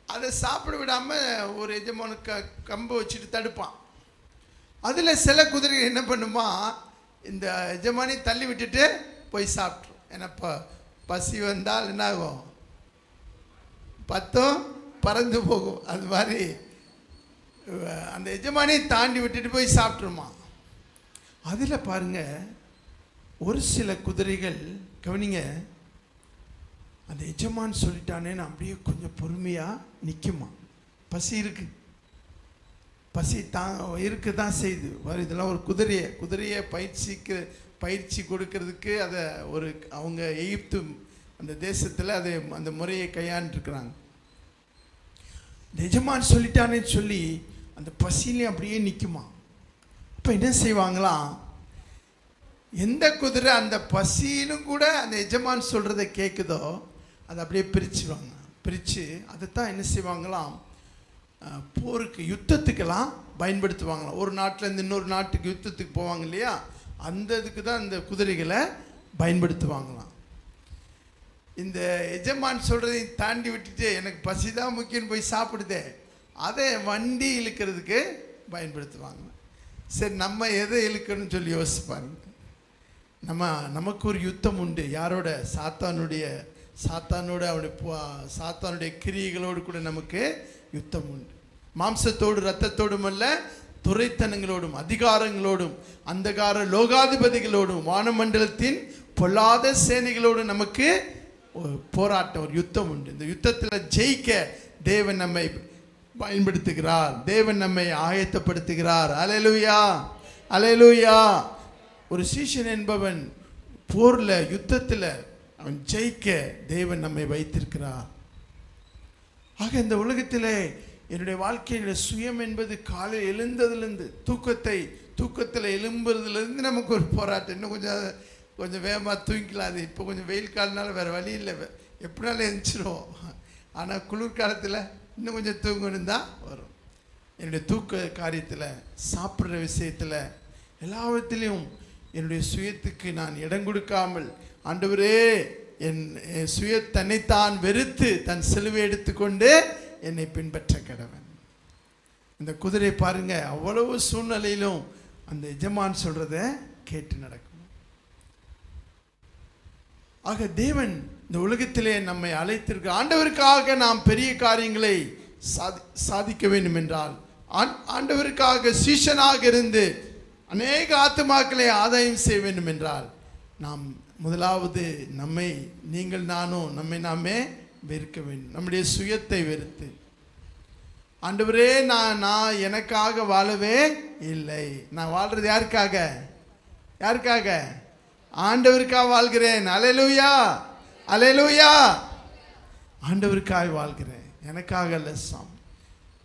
அதை சாப்பிட விடாமல் ஒரு எஜமானுக்கு கம்பை வச்சுட்டு தடுப்பான். அதில் சில குதிரைகள் என்ன பண்ணுமா, இந்த எஜமானி தள்ளி விட்டுட்டு போய் சாப்பிட்ரும். ஏன்னா பசி வந்தால் என்ன ஆகும், 10 பறந்து போகும். அது மாதிரி அந்த எஜமானியை தாண்டி விட்டுட்டு போய் சாப்பிட்ருமா. அதில் பாருங்க, ஒரு சில குதிரைகள் கவனிங்க, அந்த எஜமான் சொல்லிட்டானேன்னு அப்படியே கொஞ்சம் பொறுமையாக நிற்குமா. பசி இருக்கு, பசி இருக்க தான் செய்யுது. இதெல்லாம் ஒரு குதிரையை பயிற்சி கொடுக்கறதுக்கு அதை அவங்க எகிப்து அந்த தேசத்தில் அதை அந்த முறையை கையாண்டுருக்குறாங்க. எஜமான் சொல்லிட்டானேன்னு சொல்லி அந்த பசியிலே அப்படியே நிற்குமா. அப்போ என்ன செய்வாங்களாம், எந்த குதிரை அந்த பசியிலும் கூட அந்த எஜமான் சொல்கிறத கேட்குதோ அதை அப்படியே பிரிச்சுவாங்க. பிரித்து அதைத்தான் என்ன செய்வாங்களாம், போருக்கு, யுத்தத்துக்கெல்லாம் பயன்படுத்துவாங்களாம். ஒரு நாட்டிலேருந்து இன்னொரு நாட்டுக்கு யுத்தத்துக்கு போவாங்க இல்லையா, அந்த இதுக்கு தான் இந்த குதிரைகளை பயன்படுத்துவாங்களாம். இந்த எஜமான் சொல்கிறதையும் தாண்டி விட்டுட்டு எனக்கு பசி தான் முக்கியம் போய் சாப்பிடுதே, அதை வண்டி இழுக்கிறதுக்கு பயன்படுத்துவாங்க. சரி, நம்ம எதை இழுக்கணும்னு சொல்லி யோசிப்பாங்க. நமக்கு ஒரு யுத்தம் உண்டு. யாரோட? சாத்தானுடைய கிரியைகளோடு கூட நமக்கு யுத்தம் உண்டு. மாம்சத்தோடு இரத்தத்தோடும் அல்ல, துரைத்தனங்களோடும், அதிகாரங்களோடும், அந்தகார லோகாதிபதிகளோடும், வானமண்டலத்தின் பொல்லாத சேனைகளோடும் நமக்கு ஒரு போராட்டம், ஒரு யுத்தம் உண்டு. இந்த யுத்தத்தில் ஜெயிக்க தேவன் நம்மை பயன்படுத்துகிறார், தேவன் நம்மை ஆயத்தப்படுத்துகிறார். அல்லேலூயா, அல்லேலூயா. ஒரு சீஷன் என்பவன் போரில், யுத்தத்தில் அவன் ஜெயிக்க தேவன் நம்மை வைத்திருக்கிறார். ஆக இந்த உலகத்தில் என்னுடைய வாழ்க்கையில் சுயம் என்பது காலையில் எழுந்ததுலேருந்து தூக்கத்தில் எழும்புறதுலேருந்து நமக்கு ஒரு போராட்டம். இன்னும் கொஞ்சம் வேகமாக தூங்கிக்கலாம். அது இப்போ கொஞ்சம் வெயில் காலனால வேறு வழி இல்லை, எப்படினாலும் எழுந்திரிச்சிடும். ஆனால் குளிர்காலத்தில் இன்னும் கொஞ்சம் தூங்கணும் தான் வரும். என்னுடைய தூக்க காரியத்தில், சாப்பிட்ற விஷயத்தில், எல்லாவற்றிலையும் என்னுடைய சுயத்துக்கு நான் இடம் கொடுக்காமல், ஆண்டவரே என் தன்னைத்தான் வெறுத்து தன் சிலுவை எடுத்துக்கொண்டு என்னை பின்பற்ற கடவன். இந்த குதிரை பாருங்க, அவ்வளவு சூழ்நிலையிலும் அந்த எஜமான் சொல்றத கேட்டு நடக்கும். ஆக தேவன் இந்த உலகத்திலே நம்மை அழைத்திருக்க, ஆண்டவருக்காக நாம் பெரிய காரியங்களை சாதிக்க வேண்டும் என்றால், ஆண்டவருக்காக சீஷனாக இருந்து அநேக ஆத்துமாக்களை ஆதாயம் செய்ய வேண்டும் என்றால், நாம் முதலாவது நம்மை நாமே வெறுக்க வேண்டும். நம்முடைய சுயத்தை வெறுத்து, ஆண்டவரே நான் எனக்காக வாழவே இல்லை, நான் வாழ்றது யாருக்காக? ஆண்டவருக்காக வாழ்கிறேன். அல்லேலூயா, அல்லேலூயா. ஆண்டவருக்காக வாழ்கிறேன், எனக்காக அல்ல.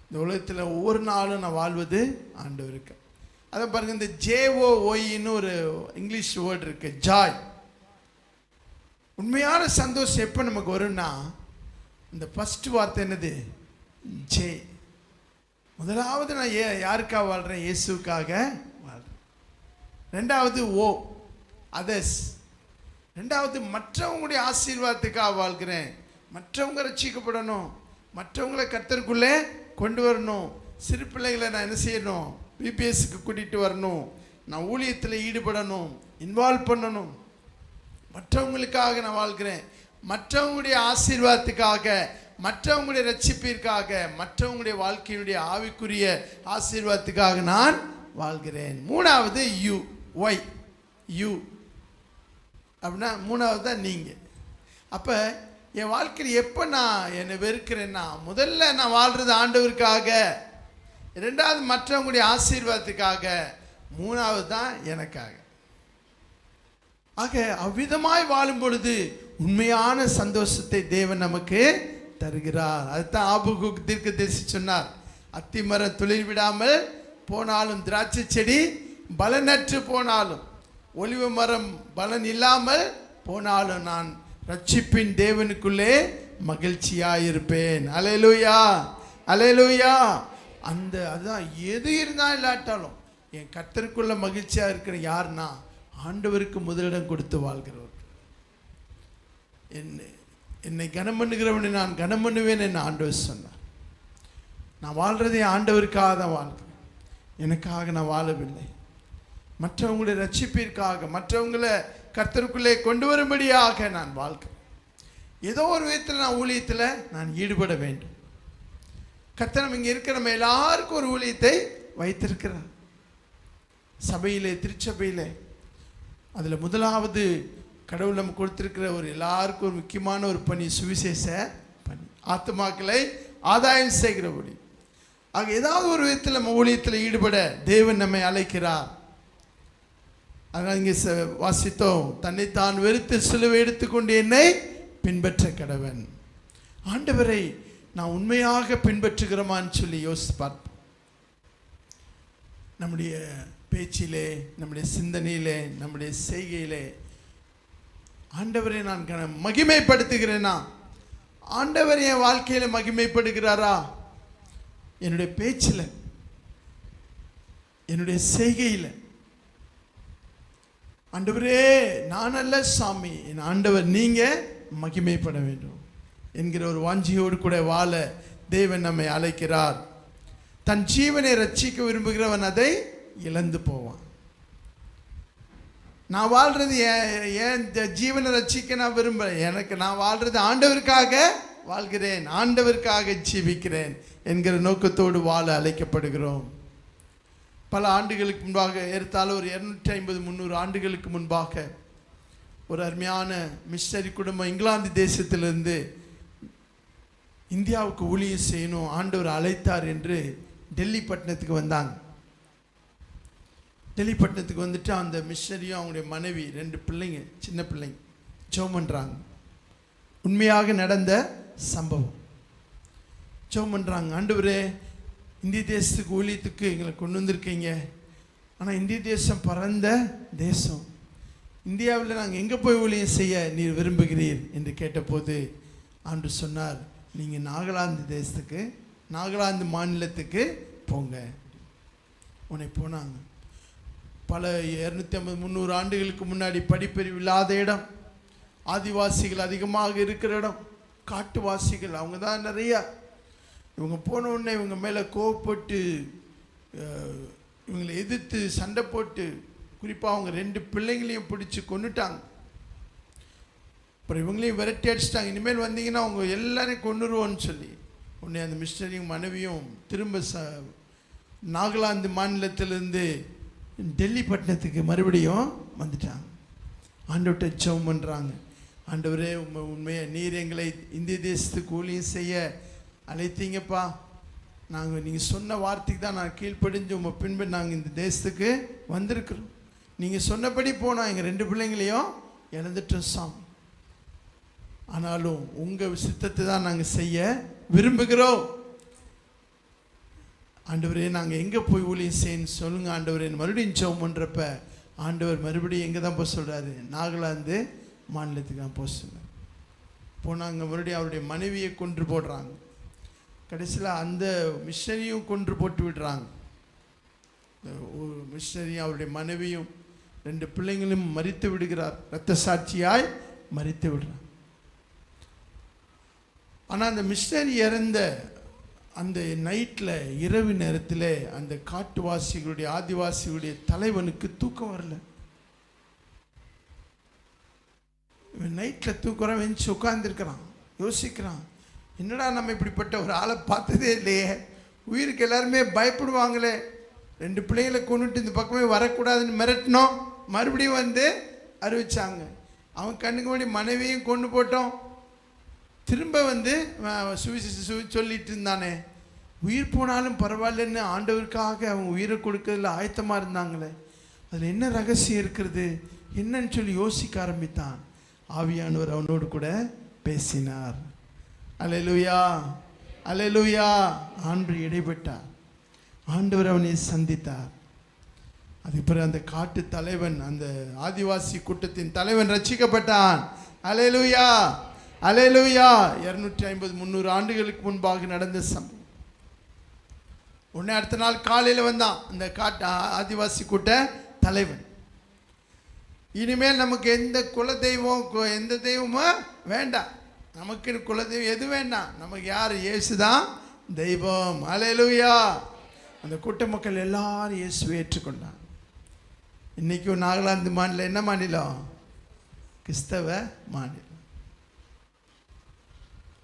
இந்த உலகத்தில் ஒவ்வொரு நாளும் நான் வாழ்வது ஆண்டவருக்கு. அதை பாருங்க, இந்த JOY ஒரு இங்கிலீஷ் வேர்டு இருக்கு, ஜாய். உண்மையான சந்தோஷம் எப்போ நமக்கு வரும்னா, இந்த ஃபர்ஸ்ட் வார்த்தை என்னது? ஜே. முதலாவது நான் யாருக்காக வாழ்கிறேன்? இயேசுக்காக வாழ்கிறேன். ரெண்டாவது அதர்ஸ். ரெண்டாவது மற்றவங்களுடைய ஆசீர்வாதத்துக்காக வாழ்கிறேன், மற்றவங்க ரட்சிக்கப்படணும், மற்றவங்களை கர்த்தருக்குள்ளே கொண்டு வரணும். சிறு பிள்ளைகளை நான் என்ன செய்யணும்? பிபிஎஸ்க்கு கூட்டிகிட்டு வரணும். நான் ஊழியத்தில் ஈடுபடணும், இன்வால்வ் பண்ணணும். மற்றவங்களுக்காக நான் வாழ்கிறேன். மற்றவங்களுடைய ஆசீர்வாதத்துக்காக, மற்றவங்களுடைய ரட்சிப்பிற்காக, மற்றவங்களுடைய வாழ்க்கையினுடைய ஆவிக்குரிய ஆசீர்வாதத்துக்காக நான் வாழ்கிறேன். மூணாவது யூ. ஒய் யூ அப்படின்னா மூணாவது தான் நீங்கள். அப்போ என் வாழ்க்கையில் எப்போ நான் என்னை வெறுக்கிறேன்னா, முதல்ல நான் வாழ்கிறது ஆண்டவருக்காக, ரெண்டாவது மற்றவங்களுடைய ஆசீர்வாதத்துக்காக, மூணாவது தான் எனக்காக. ஆக அவ்விதமாய் வாழும் பொழுது உண்மையான சந்தோஷத்தை தேவன் நமக்கு தருகிறார். அதுதான் ஆபகுக் தீர்க்கதரிசி சொன்னார். அத்திமரம் துளிர் விடாமல் போனாலும், திராட்சை செடி பலனற்று போனாலும், ஒலிவ மரம் பலன் இல்லாமல் போனாலும், நான் ரட்சிப்பின் தேவனுக்குள்ளே மகிழ்ச்சியாயிருப்பேன். அல்லேலூயா, அல்லேலூயா. அதுதான் எது இருந்தால் இல்லாட்டாலும் என் கர்த்தருக்குள்ள மகிழ்ச்சியாக இருக்கிற யாருன்னா, ஆண்டவருக்கு முதலிடம் கொடுத்து வாழ்கிறவர். என்னை கனம் பண்ணுகிறவனை நான் கனம் பண்ணுவேன் என்று ஆண்டவர் சொன்னார். நான் வாழ்றதே ஆண்டவருக்காக தான் வாழ்கிறேன். எனக்காக நான் வாழவில்லை. மற்றவங்களுடைய ரட்சிப்பிற்காக, மற்றவங்களை கர்த்தருக்குள்ளே கொண்டு வரும்படியாக நான் வாழ்கிறேன். ஏதோ ஒரு விதத்தில் நான் ஊழியத்தில் நான் ஈடுபட வேண்டும். கர்த்தர் இங்கே இருக்கிற நம்ம எல்லாருக்கும் ஒரு ஊழியத்தை வைத்திருக்கிறார். சபையிலே, திருச்சபையிலே, அதில் முதலாவது கடவுள் நமக்கு கொடுத்திருக்கிற ஒரு எல்லாருக்கும் ஒரு முக்கியமான ஒரு பணி, சுவிசேஷ பணி, ஆத்துமாக்களை ஆதாயம் செய்கிற ஒளி. ஆக ஏதாவது ஒரு விதத்தில் நம்ம ஊழியத்தில் ஈடுபட தேவன் நம்மை அழைக்கிறார். அதனால் இங்கே வாசித்தோம், தன்னைத்தான் வெறுத்து சிலுவை எடுத்துக்கொண்டு என்னை பின்பற்ற கடவன். ஆண்டவரை நான் உண்மையாக பின்பற்றுகிறோமான்னு சொல்லி யோசித்து பார்ப்போம். நம்முடைய பேச்சிலே, நம்முடைய சிந்தனையிலே, நம்முடைய செய்கையிலே ஆண்டவரை நான் மகிமைப்படுத்துகிறேனா? ஆண்டவர் என் வாழ்க்கையில் மகிமைப்படுகிறாரா? என்னுடைய பேச்சில், என்னுடைய செய்கையில், ஆண்டவரே நான் அல்ல சாமி, என் ஆண்டவர் நீங்க மகிமைப்பட வேண்டும் என்கிற ஒரு வாஞ்சியோடு கூட வாழ தேவன் நம்மை அழைக்கிறார். தன் ஜீவனை ரட்சிக்க விரும்புகிறவன் அதை இழந்து போவான். நான் வாழ்றது ஏன் ஜீவனை ரட்சிக்க நான் விரும்புகிறேன். நான் வாழ்றது ஆண்டவருக்காக வாழ்கிறேன், ஆண்டவருக்காக ஜீவிக்கிறேன் என்கிற நோக்கத்தோடு வாழ அழைக்கப்படுகிறோம். பல ஆண்டுகளுக்கு முன்பாக, ஏறத்தாழ ஒரு 250-300 ஆண்டுகளுக்கு முன்பாக, ஒரு அருமையான மிஷனரி குடும்பம் இங்கிலாந்து தேசத்திலிருந்து இந்தியாவுக்கு ஊழியம் செய்யணும், ஆண்டவர் அழைத்தார் என்று டெல்லி பட்டணத்துக்கு வந்தாங்க. டெல்லி பட்டணத்துக்கு வந்துட்டு அந்த மிஷனரியும் அவங்களுடைய மனைவி 2 பிள்ளைங்க, சின்ன பிள்ளைங்க ஜெபம் பண்ணுறாங்க. உண்மையாக நடந்த சம்பவம். ஜெபம் பண்ணுறாங்க, ஆண்டவரே இந்திய தேசத்துக்கு ஊழியத்துக்கு எங்களை கொண்டு வந்திருக்கீங்க, ஆனால் இந்திய தேசம் பரந்த தேசம், இந்தியாவில் நாங்கள் எங்கே போய் ஊழியம் செய்ய நீர் விரும்புகிறீர் என்று கேட்டபோது ஆண்டவர் சொன்னார், நீங்கள் நாகாலாந்து தேசத்துக்கு, நாகாலாந்து மாநிலத்துக்கு போங்க. உன்னை போனாங்க. பல 250-300 ஆண்டுகளுக்கு முன்னாடி படிப்பறிவு இல்லாத இடம், ஆதிவாசிகள் அதிகமாக இருக்கிற இடம், காட்டுவாசிகள் அவங்க தான் நிறையா. இவங்க போன உடனே இவங்க மேலே கோவப்பட்டு இவங்களை எதிர்த்து சண்டை போட்டு, குறிப்பாக அவங்க 2 பிள்ளைங்களையும் பிடிச்சி கொண்டுட்டாங்க. அப்புறம் இவங்களையும் விரட்டி அடிச்சிட்டாங்க. இனிமேல் வந்தீங்கன்னா அவங்க எல்லாரையும் கொண்டுருவோன்னு சொல்லி உடனே அந்த மிஸ்டரியும் மனைவியும் திரும்ப நாகாலாந்து மாநிலத்திலேருந்து டெல்லி பட்டணத்துக்கு மறுபடியும் வந்துட்டாங்க. ஆண்டவர்கிட்ட ஜெபம் பண்ணுறாங்க, ஆண்டவரே உண்மையாக நீர் எங்களை இந்திய தேசத்துக்கு ஊழியம் செய்ய அழைத்தீங்கப்பா, நீங்கள் சொன்ன வார்த்தைக்கு தான் நான் கீழ்ப்படிஞ்சு உங்கள் பின்பு நாங்கள் இந்த தேசத்துக்கு வந்திருக்கிறோம். நீங்கள் சொன்னபடி போனால் எங்கள் 2 பிள்ளைங்களையும் இழந்துட்டோம் சாமி, ஆனாலும் உங்கள் சித்தத்தை தான் நாங்கள் செய்ய விரும்புகிறோம். ஆண்டவரே நாங்கள் எங்கே போய் ஊழியம் செய்யணும்னு சொல்லுங்கள் ஆண்டவரே. மறுபடியும் ஜெபம் பண்ணுறப்ப ஆண்டவர் மறுபடியும் எங்கே தான் போக சொல்கிறாரு? நாகாலாந்து மாநிலத்துக்கு தான் போக சொன்னார். போனாங்க. மறுபடியும் அவருடைய மனைவியை கொன்று போடுறாங்க. கடைசியில் அந்த மிஷனரியும் கொன்று போட்டு விடுறாங்க. மிஷனரியும் அவருடைய மனைவியும் 2 பிள்ளைங்களும் மரித்து விடுகிறார். இரத்த சாட்சியாய் மரித்து விடுறாங்க. ஆனால் அந்த மிஷனரி இறந்த அந்த நைட்டில், இரவு நேரத்தில் அந்த காட்டுவாசிகளுடைய ஆதிவாசிகளுடைய தலைவனுக்கு தூக்கம் வரல. இவன் நைட்டில் தூக்கம் வெஞ்சு உட்கார்ந்துருக்கிறான், யோசிக்கிறான், என்னடா நம்ம இப்படிப்பட்ட ஒரு ஆளை பார்த்ததே இல்லையே, உயிருக்கு எல்லாருமே பயப்படுவாங்களே, 2 பிள்ளைகளை கொண்டுட்டு இந்த பக்கமே வரக்கூடாதுன்னு மிரட்டினோம், மறுபடியும் வந்து அறிவிச்சாங்க, அவன் கண்ணுக்கு முன்னாடி மனைவியும் கொண்டு போட்டோம், திரும்ப வந்து சொல்லிட்டு இருந்தானே, உயிர் போனாலும் பரவாயில்லன்னு ஆண்டவருக்காக அவங்க உயிரை கொடுக்கறதுல ஆயத்தமாக இருந்தாங்களே, அதில் என்ன ரகசியம் இருக்கிறது என்னன்னு சொல்லி யோசிக்க ஆரம்பித்தான். ஆவியானவர் அவனோடு கூட பேசினார். அல்லேலூயா, அல்லேலூயா. ஆண்டு இடைப்பட்டார், ஆண்டவர் அவனை சந்தித்தார். அதுக்கு பிறகு அந்த காட்டு தலைவன், அந்த ஆதிவாசி கூட்டத்தின் தலைவன் ரட்சிக்கப்பட்டான். அல்லேலூயா, அல்லேலூயா. 250-300 ஆண்டுகளுக்கு முன்பாக நடந்த சம்பவம். உடனே அடுத்த நாள் காலையில் வந்தான் இந்த காட்டு ஆதிவாசி கூட்ட தலைவன். இனிமேல் நமக்கு எந்த குலதெய்வம் எந்த தெய்வமும் வேண்டாம், நமக்கு குலதெய்வம் எது வேண்டாம், நமக்கு யார்? இயேசு தான் தெய்வம். அல்லேலூயா. அந்த கூட்ட மக்கள் எல்லாரும் இயேசுவை ஏற்றுக்கொண்டான். இன்றைக்கும் நாகாலாந்து மாநிலம் என்ன மாநிலம்? கிறிஸ்தவ மாநிலம்.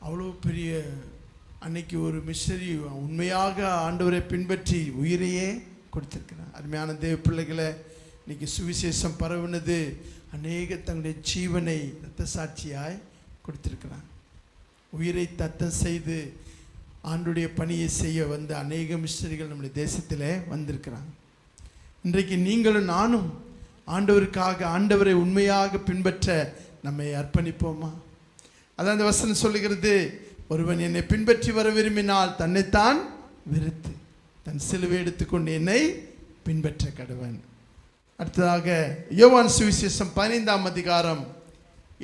அவ்வளோ பெரிய அன்னைக்கு ஒரு மிஷனரி உண்மையாக ஆண்டவரை பின்பற்றி உயிரையே கொடுத்திருக்கிறார். அருமையான தேவ பிள்ளைகளை, இன்னைக்கு சுவிசேஷம் பரவுனது, அநேக தங்களுடைய ஜீவனை இரத்த சாட்சியாய் கொடுத்திருக்கிறார். உயிரை தத்தம் செய்து ஆண்டுடைய பணியை செய்ய வந்த அநேக மிஷனரிகள் நம்முடைய தேசத்தில் வந்திருக்கிறாங்க. இன்றைக்கு நீங்களும் நானும் ஆண்டவருக்காக, ஆண்டவரை உண்மையாக பின்பற்ற நம்மை அர்ப்பணிப்போமா? அதான் அந்த வசனம் சொல்லுகிறது, ஒருவன் என்னை பின்பற்றி வர விரும்பினால் தன்னைத்தான் வெறுத்து தன் சிலுவை எடுத்துக்கொண்டு என்னை பின்பற்ற கடவன். அடுத்ததாக யோவான் சுவிசேஷம் 15ஆம் அதிகாரம்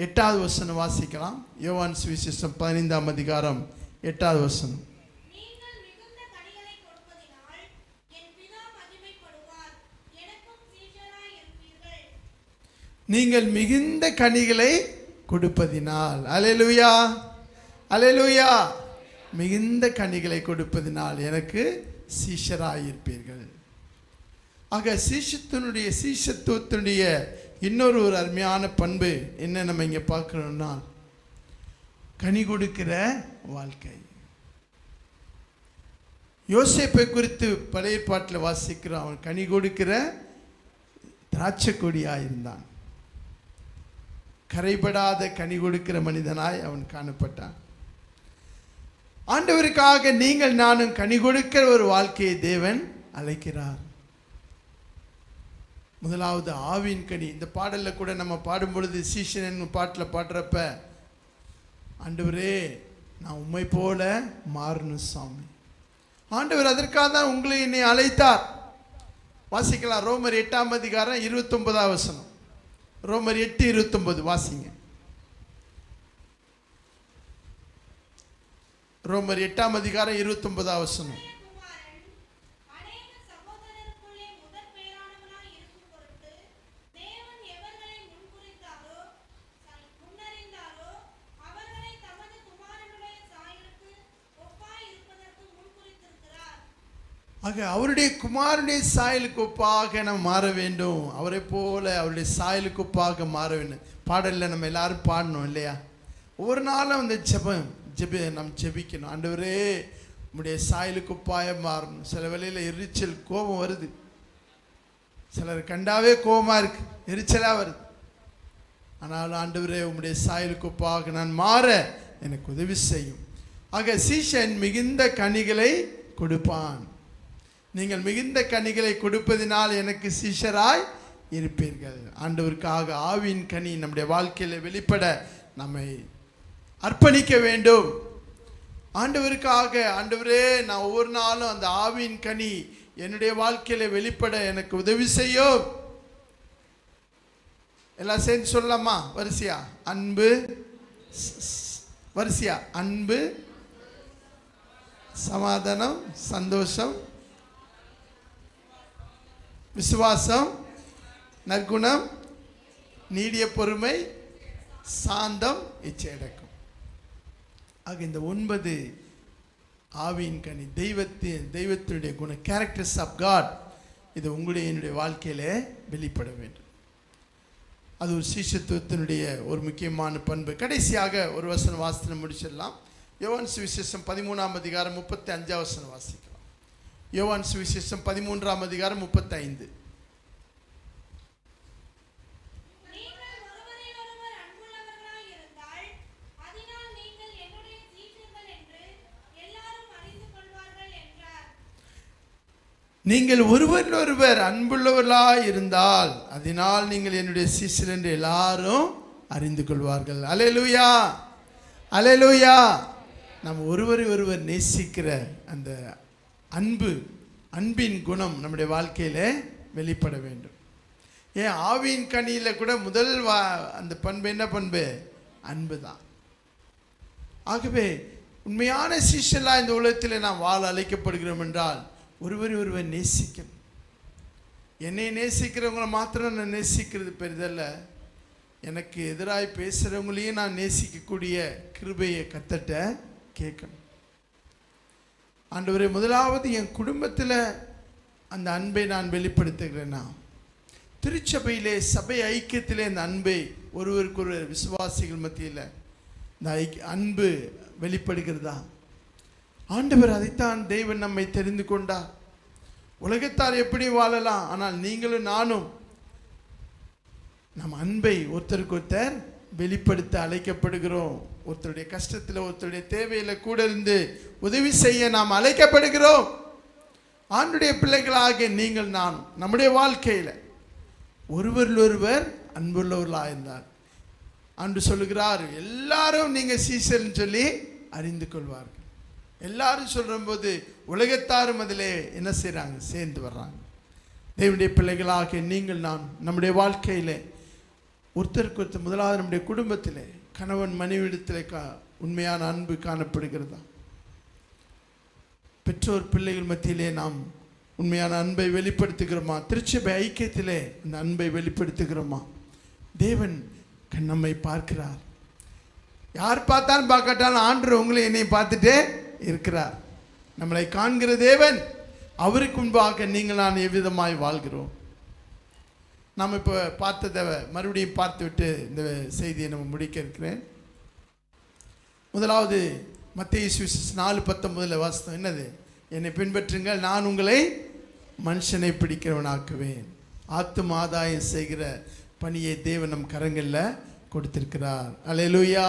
8வது வசனம் வாசிக்கலாம். யோவான் சுவிசேஷம் 15ஆம் அதிகாரம் 8வது வசனம். நீங்கள் மிகுந்த கனிகளை கொடுப்பதினால், அல்லேலூயா, அல்லேலூயா, மிகுந்த கனிகளை கொடுப்பதினால் எனக்கு சீஷராயிருப்பீர்கள். ஆக சீஷத்துவத்தினுடைய இன்னொரு ஒரு அருமையான பண்பு என்ன நம்ம இங்கே பார்க்கணும்னா, கனி கொடுக்கிற வாழ்க்கை. யோசேப்பை குறித்து பழைய பாட்டில் வாசிக்கிறோம், அவன் கனி கொடுக்கிற திராட்சை கொடியாக இருந்தான். கரைபடாத கனி கொடுக்கிற மனிதனாய் அவன் காணப்பட்டான். ஆண்டவருக்காக நீங்கள் நானும் கனி கொடுக்கிற ஒரு வாழ்க்கையை தேவன் அழைக்கிறார். முதலாவது ஆவின் கனி. இந்த பாடலில் கூட நம்ம பாடும் பொழுது, சீஷன் பாட்டில் பாடுறப்ப, ஆண்டவரே நான் உம்மை போல மாறணும் சாமி. ஆண்டவர் அதற்காக தான் உங்களை என்னை அழைத்தார். வாசிக்கலாம், ரோமர் 8ஆம் அதிகாரம் 29வது வசனம். ரோமர் 8:29 வாசிங்க. ரோமர் 8ஆம் அதிகாரம் 29வது வசனம். ஆக அவருடைய குமாரனுடைய சாயலுக்கு ஒப்பாக நம்ம மாற வேண்டும். அவரை போல அவருடைய சாயலுக்கு ஒப்பாக மாற வேண்டும். பாடலில் நம்ம எல்லாரும் பாடணும் இல்லையா? ஒவ்வொரு நாளும் அந்த நம்ம ஜெபிக்கணும். ஆண்டவரே நம்முடைய சாயலுக்கு ஒப்பாக மாறணும். சில வேளையில் எரிச்சல், கோபம் வருது. சிலர் கண்டாவே கோபமாக இருக்கு, எரிச்சலாக வருது. ஆனாலும் ஆண்டவரே உம்முடைய சாயலுக்கு ஒப்பாக நான் மாற எனக்கு உதவி செய்யும். ஆக சீஷன் மிகுந்த கனிகளை கொடுப்பான். நீங்கள் மிகுந்த கனிகளை கொடுப்பதினால் எனக்கு சீஷராய் இருப்பீர்கள். ஆண்டவருக்காக ஆவின் கனி நம்முடைய வாழ்க்கையில் வெளிப்பட நம்மை அர்ப்பணிக்க வேண்டும். ஆண்டவருக்காக, ஆண்டவரே நான் ஒவ்வொரு நாளும் அந்த ஆவின் கனி என்னுடைய வாழ்க்கையில் வெளிப்பட எனக்கு உதவி செய்யும். எல்லாம் சேர்ந்து சொல்லலாமா? வரிசையா அன்பு, வரிசையா அன்பு, சமாதானம், சந்தோஷம், விசுவாசம், நற்குணம், நீடிய பொறுமை, சாந்தம், இச்சையடக்கம். ஆக இந்த 9 ஆவியின் கனி, தெய்வத்தினுடைய குணம், கேரக்டர்ஸ் ஆஃப் காட், இது உங்களுடைய என்னுடைய வாழ்க்கையில வெளிப்பட வேண்டும். அது ஒரு சீஷத்துவத்தினுடைய ஒரு முக்கியமான பண்பு. கடைசியாக ஒரு வசனம் வாசித்து முடிச்சிடலாம். யோவான் சுவிசேஷம் 13ஆம் அதிகாரம் 35ஆம் வசனம் வாசிக்கலாம். யோவான் சுவிசேஷம் 13ஆம் அதிகாரம் 35. நீங்கள் ஒருவரில் அன்புள்ளவர்களாய் இருந்தால் அதனால் நீங்கள் என்னுடைய சீஷர் என்று எல்லாரும் அறிந்து கொள்வார்கள். அல்லேலூயா, அல்லேலூயா. நாம் ஒருவர் நேசிக்கிற அந்த அன்பின் குணம் நம்முடைய வாழ்க்கையில வெளிப்பட வேண்டும். ஏன் ஆவியின் கனியில் கூட முதல் அந்த பண்பு என்ன பண்பு? அன்பு தான். ஆகவே உண்மையான சீஷர்களாக இந்த உலகத்தில் நாம் வாழ அழைக்கப்படுகிறோம் என்றால் ஒருவர் நேசிக்கணும். என்னை நேசிக்கிறவங்கள மாத்திரம் நான் நேசிக்கிறது பெரிதல்ல, எனக்கு எதிராக பேசுகிறவங்களையும் நான் நேசிக்கக்கூடிய கிருபையை கத்தட்ட கேட்கணும். ஆண்டவரே, முதலாவது என் குடும்பத்தில் அந்த அன்பை நான் வெளிப்படுத்துகிறேன்னா, திருச்சபையிலே சபை ஐக்கியத்திலே இந்த அன்பை ஒருவருக்கு விசுவாசிகள் மத்தியில் இந்த அன்பு வெளிப்படுகிறதா? ஆண்டவர் அதைத்தான் தேவன் நம்மை தெரிந்து கொண்டார். உலகத்தார் எப்படி வாழலாம், ஆனால் நீங்களும் நானும் நம் அன்பை ஒருத்தருக்கு ஒருத்தர் வெளிப்படுத்த அழைக்கப்படுகிறோம். ஒருத்தருடைய கஷ்டத்தில், ஒருத்தருடைய தேவையில் கூட இருந்து உதவி செய்ய நாம் அழைக்கப்படுகிறோம். ஆண்டுடைய பிள்ளைகளாக நீங்கள் நான் நம்முடைய வாழ்க்கையில் ஒருவர் அன்புள்ளவர்களாக இருந்தார். ஆண்டு சொல்லுகிறார், எல்லாரும் நீங்கள் சீசர்னு சொல்லி அறிந்து கொள்வார்கள். எல்லாரும் சொல்லும்போது உலகத்தாரும் அதில் என்ன செய்கிறாங்க? சேர்ந்து வர்றாங்க. தேவனுடைய பிள்ளைகளாக நீங்கள் நான் நம்முடைய வாழ்க்கையில் ஒருத்தருக்கு ஒருத்தர், முதலாவது நம்முடைய குடும்பத்தில் கணவன் மனைவிடத்தில் உண்மையான அன்பு காணப்படுகிறதா? பெற்றோர் பிள்ளைகள் மத்தியிலே நாம் உண்மையான அன்பை வெளிப்படுத்துகிறோமா? திருச்சபை ஐக்கியத்திலே அந்த அன்பை வெளிப்படுத்துகிறோமா? தேவன் நம்மை பார்க்கிறார். யார் பார்த்தாலும் பார்க்கட்டாலும் ஆண்டவர் உங்களை என்னை பார்த்துட்டே இருக்கிறார். நம்மளை காண்கிற தேவன், அவருக்கு முன்பாக நீங்கள் நான் எவ்விதமாய் வாழ்கிறோம். நாம் இப்போ பார்த்ததை மறுபடியும் பார்த்துவிட்டு இந்த செய்தியை நம்ம முடிக்க இருக்கிறேன். முதலாவது மத்தேயு சுவிசேஷம் 4:19 வாசகம் என்னது? என்னை பின்பற்றுங்கள், நான் உங்களை மனுஷனை பிடிக்கிறவனாக்குவேன். ஆத்தும ஆதாயம் செய்கிற பணியை தேவன் நம் கரங்களில் கொடுத்திருக்கிறார். அல்லேலூயா.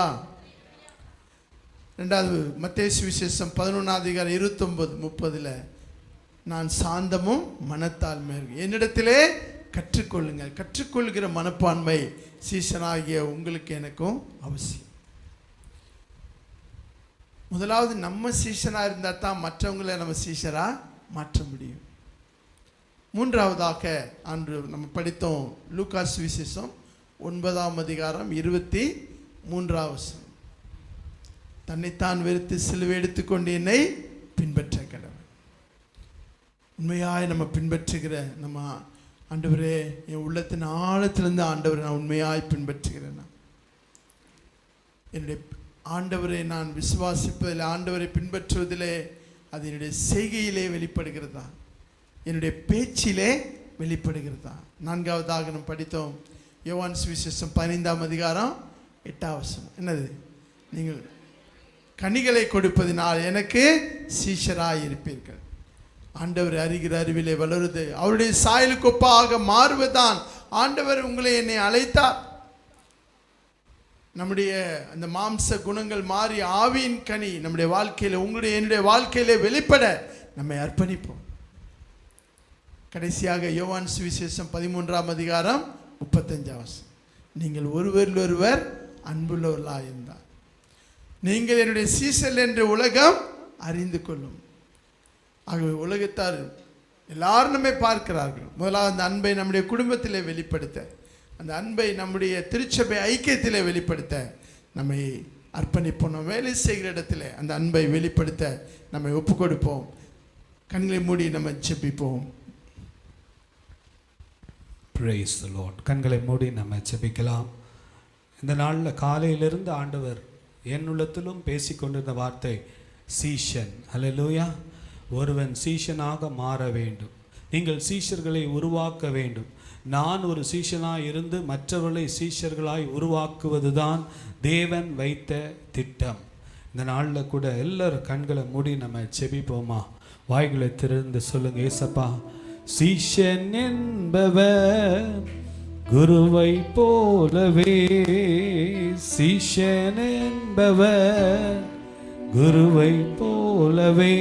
ரெண்டாவது மத்தேயு சுவிசேஷம் 11ஆம் அதிகாரம் 29-30 நான் சாந்தமும் மனத்தாழ்மை என்னிடத்திலே கற்றுக்கொள்ளுங்கள். கற்றுக்கொள்கிற மனப்பான்மை சீஷனாகிய உங்களுக்கு எனக்கும் அவசியம். முதலாவது நம்ம சீஷனாக இருந்தால் தான் மற்றவங்களை நம்ம சீஷராக மாற்ற முடியும். மூன்றாவதாக அன்று நம்ம படித்தோம் லூக்கா சுவிசேஷம் 9ஆம் அதிகாரம் 23 தன்னைத்தான் வெறுத்து சிலுவை எடுத்துக்கொண்டு என்னை பின்பற்ற கடவுள். உண்மையாய் நம்ம பின்பற்றுகிற நம்ம ஆண்டவரே, என் உள்ளத்தின் ஆழத்திலிருந்து ஆண்டவரை நான் உண்மையாய் பின்பற்றுகிறேன். என்னுடைய ஆண்டவரை நான் விசுவாசிப்பதில், ஆண்டவரை பின்பற்றுவதிலே, அது என்னுடைய செய்கையிலே வெளிப்படுகிறதா, என்னுடைய பேச்சிலே வெளிப்படுகிறதா? நான்காவதாக நம்ம படித்தோம் யோவான் சுவிசேஷம் 15ஆம் அதிகாரம் 8ஆம் வசனம் என்னது? நீங்கள் கனிகளை கொடுப்பதினால் எனக்கு சீஷராய் இருப்பீர்கள். ஆண்டவர் அறிகிற அறிவிலே வளருது, அவருடைய சாயலுக்கு ஒப்பாக மாறுவதுதான் ஆண்டவர் உங்களை என்னை அழைத்தார். நம்முடைய அந்த மாம்ச குணங்கள் மாறி ஆவியின் கனி நம்முடைய வாழ்க்கையில், உங்களுடைய என்னுடைய வாழ்க்கையிலே வெளிப்பட நம்மை அர்ப்பணிப்போம். கடைசியாக யோவான் சுவிசேஷம் 13ஆம் அதிகாரம் 35ஆம் வசனம் நீங்கள் ஒருவர் அன்புள்ளவர்களாக இருந்தார் நீங்கள் என்னுடைய சீஷர் என்று உலகம் அறிந்து கொள்ளும். ஆகவே உலகத்தார் எல்லாரும் நம்மை பார்க்கிறார்கள். முதலாவது அந்த அன்பை நம்முடைய குடும்பத்திலே வெளிப்படுத்த, அந்த அன்பை நம்முடைய திருச்சபை ஐக்கியத்திலே வெளிப்படுத்த நம்மை அர்ப்பணிப்போம். நம்ம வேலை செய்கிற இடத்துல அந்த அன்பை வெளிப்படுத்த நம்மை ஒப்பு கொடுப்போம். கண்களை மூடி நம்ம ஜெபிப்போம். Praise the Lord. கண்களை மூடி நம்ம ஜெபிக்கலாம். இந்த நாளில் காலையிலிருந்து ஆண்டவர் என்னுள்ளத்திலும் பேசிக்கொண்டிருந்த வார்த்தை சீஷன். அல்லேலூயா. ஒருவன் சீஷனாக மாற வேண்டும். நீங்கள் சீஷர்களை உருவாக்க வேண்டும். நான் ஒரு சீஷனாய் இருந்து மற்றவர்களை சீஷர்களாய் உருவாக்குவதுதான் தேவன் வைத்த திட்டம். இந்த நாளில் கூட எல்லாரும் கண்களை மூடி நம்ம செபிப்போமா? வாய்களை திறந்து சொல்லுங்க, ஏசப்பா, சீஷன் என்பவர் குருவை போலவே, சீஷன் என்பவர் குருவை போலவே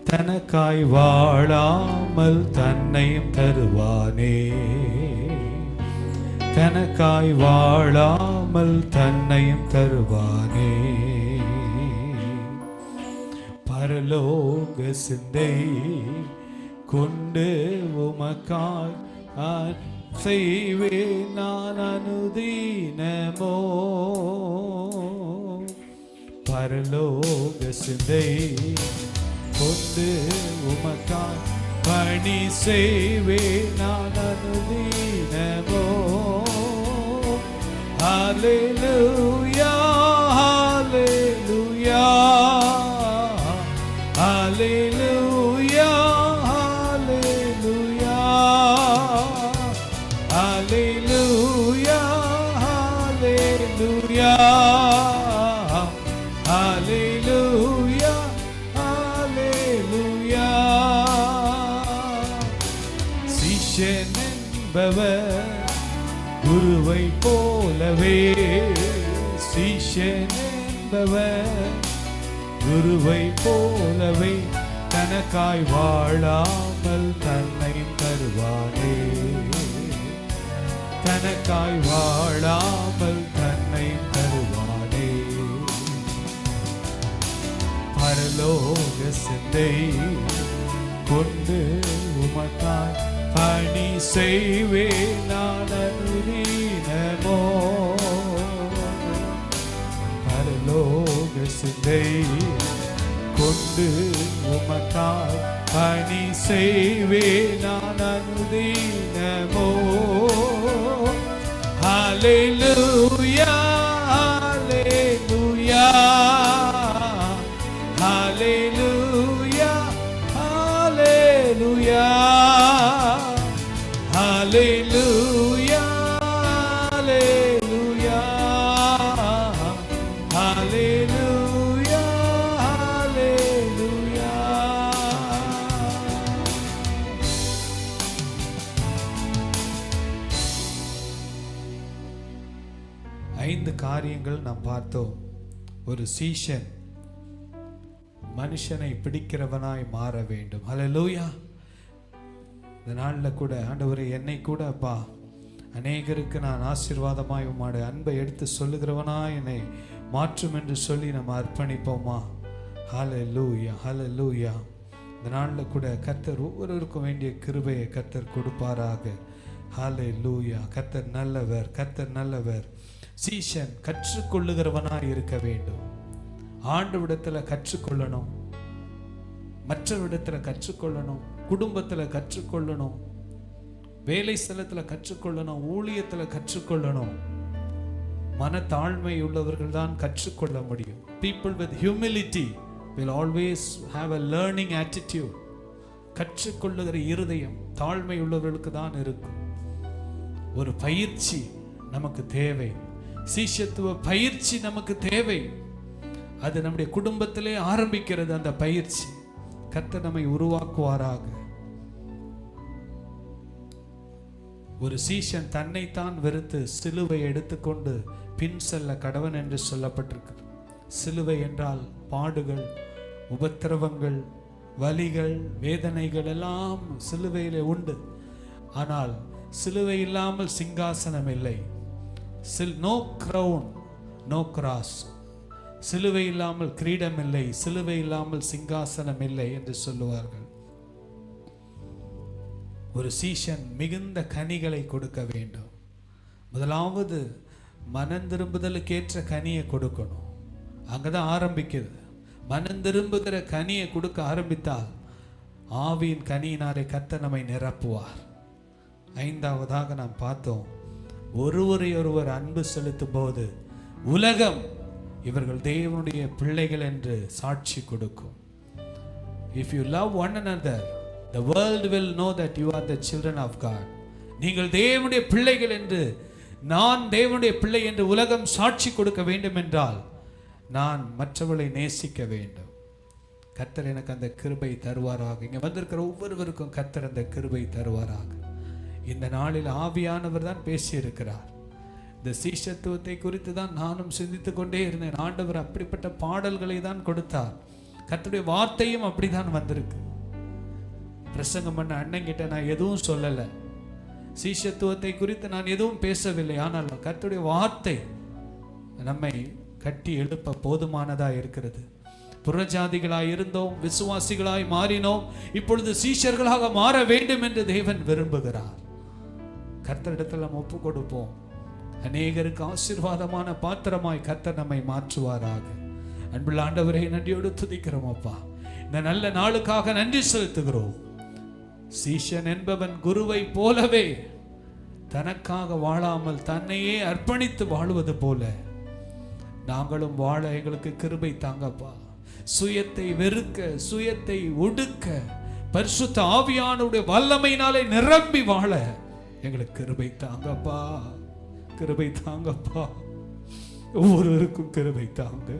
தனக்காய் வாழாமல் தன்னையும் தருவானே, தனக்காய் வாழாமல் தன்னையும் தருவானே. பரலோக சிந்தை கொண்டு உமக்காய் செய்வேன் நான் அனுதீனமோ, பரலோக சிந்தை கொண்டு உமக்காய் பணி செய்வேன் நான் அனுதீனமோ. ஹல்லேலூயா, ஹல்லேலூயா, ஹல்லேலூயா, ஹல்லேலூயா, ஹல்லேலூயா, ஹல்லேலூயா, ஹல்லேலூயா, ஹல்லேலூயா. சீஷன் என்பவர் குருவை போலவே, சீஷன் என்பவர் குருவை போலவே தனக்காய் வாழாமல் தன்னையும் தருவானே, தனக்காய் வாழாமல் தன்னையும் தருவானே. பரலோக சிந்தை கொண்டு உமக்காய் பணி செய்வேன் நான் அனுதீனமோ, பரலோக சிந்தை கொண்டு உமக்காய் பணி செய்வேன் நான் அனுதீனமோ. ஹல்லேலூயா, ஹல்லேலூயா, ஹல்லேலூயா, ஹல்லேலூயா, ஹல்லேலூயா, ஹல்லேலூயா, ஹல்லேலூயா, ஹல்லேலூயா. ஐந்து காரியங்கள் நாம் பார்த்தோம். ஒரு சீஷன் மனுஷனை பிடிக்கிறவனாய் மாற வேண்டும். ஹல்லேலூயா. இந்த நாளில் கூட ஆண்டவரே, என்னை கூட அப்பா அநேகருக்கு நான் ஆசீர்வாதமாய் உம்முடைய அன்பை எடுத்து சொல்லுகிறவனாய் என்னை மாற்றும் என்று சொல்லி நம்ம அர்ப்பணிப்போமா? ஹல்லேலூயா, ஹல்லேலூயா. இந்த நாளில் கூட கர்த்தர் ஒவ்வொருவருக்கும் வேண்டிய கிருபையை கர்த்தர் கொடுப்பாராக. ஹல்லேலூயா. கர்த்தர் நல்லவர், கர்த்தர் நல்லவர். சீஷன் கற்றுக்கொள்ளுகிறவனாய் இருக்க வேண்டும். ஆண்டவரிடத்தில் கற்றுக்கொள்ளணும், மற்றவரிடத்தில் கற்றுக்கொள்ளணும், குடும்பத்தில் கற்றுக்கொள்ளணும், வேலை ஸ்தலத்தில் கற்றுக்கொள்ளணும், ஊழியத்தில் கற்றுக்கொள்ளணும். மனத்தாழ்மை உள்ளவர்கள் தான் கற்றுக்கொள்ள முடியும். People with humility will always have a learning attitude. கற்றுக்கொள்ளுகிற இருதயம் தாழ்மை உள்ளவர்களுக்கு தான் இருக்கும். ஒரு பயிற்சி நமக்கு தேவை, சீஷத்துவ பயிற்சி நமக்கு தேவை. அது நம்முடைய குடும்பத்திலே ஆரம்பிக்கிறது. அந்த பயிற்சி கர்த்தர் நம்மை உருவாக்குவாராக. ஒரு சீஷன் தன்னைத்தான் வெறுத்து சிலுவை எடுத்துக்கொண்டு பின் செல்ல கடவன் என்று சொல்லப்பட்டிருக்கு. சிலுவை என்றால் பாடுகள், உபத்திரவங்கள், வலிகள், வேதனைகள் எல்லாம் சிலுவையிலே உண்டு. ஆனால் சிலுவை இல்லாமல் சிங்காசனம் இல்லை. No crown, no cross. சிலுவை இல்லாமல் கிரீடம் இல்லை, சிலுவை இல்லாமல் சிங்காசனம் இல்லை என்று சொல்லுவார்கள். ஒரு சீஷன் மிகுந்த கனிகளை கொடுக்க வேண்டும். முதலாவது மனம் திரும்புதலுக்கேற்ற கனியை கொடுக்கணும். அங்கதான் ஆரம்பிக்குது. மனம் திரும்புகிற கனியை கொடுக்க ஆரம்பித்தால் ஆவியின் கனியினாலே கர்த்தர் நம்மை நிரப்புவார். ஐந்தாவதாக நாம் பார்த்தோம், ஒருவரை ஒருவர் அன்பு செலுத்தும் போது உலகம் இவர்கள் தேவனுடைய பிள்ளைகள் என்று சாட்சி கொடுக்கும். If you love one another, the world will know that you are the children of God. நீங்கள் தேவனுடைய பிள்ளைகள் என்று, நான் தேவனுடைய பிள்ளை என்று உலகம் சாட்சி கொடுக்க வேண்டும் என்றால் நான் மற்றவர்களை நேசிக்க வேண்டும். கர்த்தர் எனக்கு அந்த கிருபை தருவாராக. இங்க வந்திருக்கிற ஒவ்வொருவருக்கும் கர்த்தர் அந்த கிருபை தருவாராக. இந்த நாளில் ஆவியானவர் தான் பேசியிருக்கிறார். இந்த சீஷத்துவத்தை குறித்து தான் நானும் சிந்தித்து கொண்டே இருந்தேன். ஆண்டவர் அப்படிப்பட்ட பாடல்களை தான் கொடுத்தார். கர்த்தருடைய வார்த்தையும் அப்படிதான் வந்திருக்கு. பிரசங்கம் பண்ண அண்ணங்கிட்ட நான் எதுவும் சொல்லலை, சீஷத்துவத்தை குறித்து நான் எதுவும் பேசவில்லை. ஆனால் கர்த்தருடைய வார்த்தை நம்மை கட்டி எழுப்ப போதுமானதா இருக்கிறது. புறஜாதிகளாய் இருந்தோம், விசுவாசிகளாய் மாறினோம், இப்பொழுது சீஷர்களாக மாற வேண்டும் என்று தேவன் விரும்புகிறார். கர்த்தரிடத்தில் நம்ம ஒப்பு கொடுப்போம். அநேகருக்கு ஆசீர்வாதமான பாத்திரமாய் கர்த்தர் நம்மை மாற்றுவாராக. அன்புள்ள ஆண்டவரை நன்றியோடு துதிக்கிறோம் அப்பா. இந்த நல்ல நாளுக்காக நன்றி செலுத்துகிறோம். சீஷன் என்பவன் குருவை போலவே தனக்காக வாழாமல் தன்னையே அர்ப்பணித்து வாழுவது போல நாங்களும் வாழ எங்களுக்கு கிருபை தாங்கப்பா. சுயத்தை வெறுக்க, சுயத்தை ஒடுக்க, பரிசுத்த ஆவியானுடைய வல்லமையினாலே நிரம்பி வாழ எங்களுக்கு கிருபை தாங்கப்பா. கிருபை தாங்கப்பா. ஒவ்வொருவருக்கும் கிருபை தாங்க.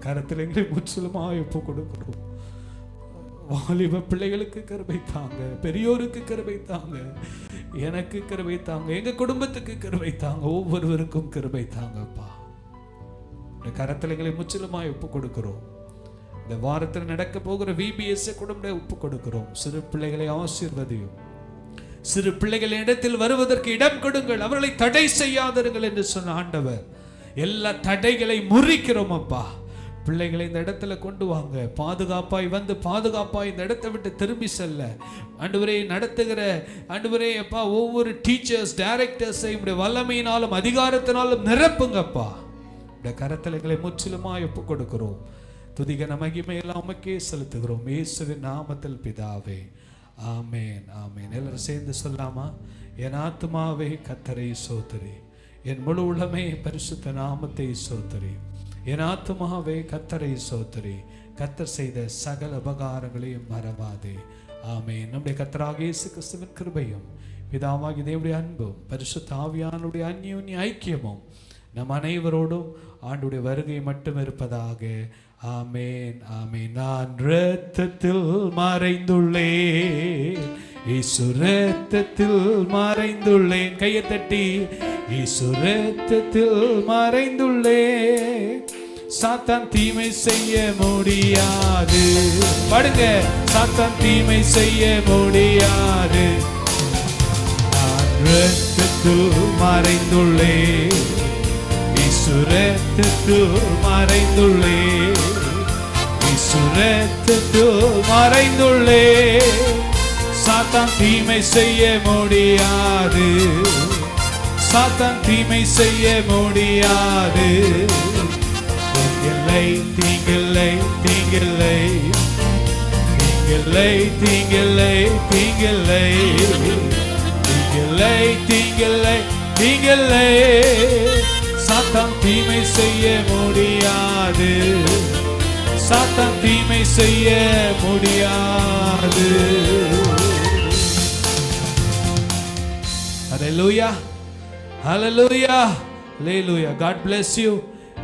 கரத்தில் எங்களை முற்றிலுமாய் ஒப்பு கொடுக்கிறோம். வாலிப பிள்ளைகளுக்கு கிருபை தாங்க, பெரியோருக்கு கிருபை தாங்க, எனக்கு கிருபை தாங்க, எங்க குடும்பத்துக்கு கிருபை தாங்க, ஒவ்வொருவருக்கும் கிருபை தாங்கப்பா. இந்த கரத்தில் எங்களை முற்றிலுமாய் ஒப்பு கொடுக்கிறோம். இந்த வாரத்தில் நடக்க போகிற VBS குடும்ப ஒப்பு கொடுக்கிறோம். சிறு பிள்ளைகளை ஆசீர்வதியும். சிறு பிள்ளைகள் இடத்தில் வருவதற்கு இடம் கொடுங்கள், அவர்களை தடை செய்யாதீர்கள் என்று சொன்ன ஆண்டவர், எல்லா தடைகளை முறிக்கிறோம் அப்பா. பிள்ளைகளை இந்த இடத்துல கொண்டு வாங்க. பாதுகாப்பாய் வந்து பாதுகாப்பாய் இந்த இடத்தை விட்டு திரும்பி செல்ல ஆண்டவரே நடத்துகிற ஆண்டவரே அப்பா ஒவ்வொரு டீச்சர்ஸ், டைரக்டர்ஸை உடைய வல்லமையினாலும் அதிகாரத்தினாலும் நிரப்புங்கப்பா. இந்த கரத்தலைகளை முற்றிலுமாய் ஒப்பு கொடுக்கிறோம். துதிக மகிமை எல்லாம் உமக்கே செலுத்துகிறோம். இயேசுவின் நாமத்தில் பிதாவே, ஆமேன் ஆமேன். எல்லாரும் சேர்ந்து சொல்லாமா? என் ஆத்துமாவே கர்த்தரை ஸ்தோத்திரி, என் முழு உள்ளமே பரிசுத்த நாமத்தை ஸ்தோத்திரி. என் ஆத்துமாவே கர்த்தரை ஸ்தோத்திரி, கர்த்தர் செய்த சகல உபகாரங்களையும் மறவாதே. ஆமென். நம்முடைய கர்த்தராகிய இயேசு கிறிஸ்துவின் கிருபையும் பிதாவாகிய தேவனுடைய அன்பும் பரிசுத்த ஆவியானுடைய அந்யோன்ய ஐக்கியமும் நம் அனைவரோடும் ஆண்டுடைய வருகை மட்டும் இருப்பதாக. ஆமேன் ஆமேன். நான் இரத்தத்தில் மறைந்துள்ளேன், இயேசு இரத்தத்தில் மறைந்துள்ளேன். கையை தட்டி, இயேசு இரத்தத்தில் மறைந்துள்ளேன், சாத்தான் தீமை செய்ய முடியாது. பாடுங்க, சாத்தான் தீமை செய்ய முடியாது. நான் இரத்தத்தில் மறைந்துள்ளேன், இயேசு இரத்தத்தில் மறைந்துள்ளேன், இயேசு இரத்தத்தில் மறைந்துள்ளேன், சாத்தான் தீமை செய்ய முடியாது, சாத்தான் தீமை செய்ய முடியாது. தீங்கில்லை தீங்கில்லை தீங்கில்லை தீங்கில்லை தீங்கில்லை தீங்கில்லை தீங்கில்லை தீங்கில்லை தீங்கில்லை, சாத்தான் தீமை செய்ய முடியாது, சாத்தான் தீமை செய்ய முடியாது. Hallelujah. Hallelujah. Hallelujah. God bless you.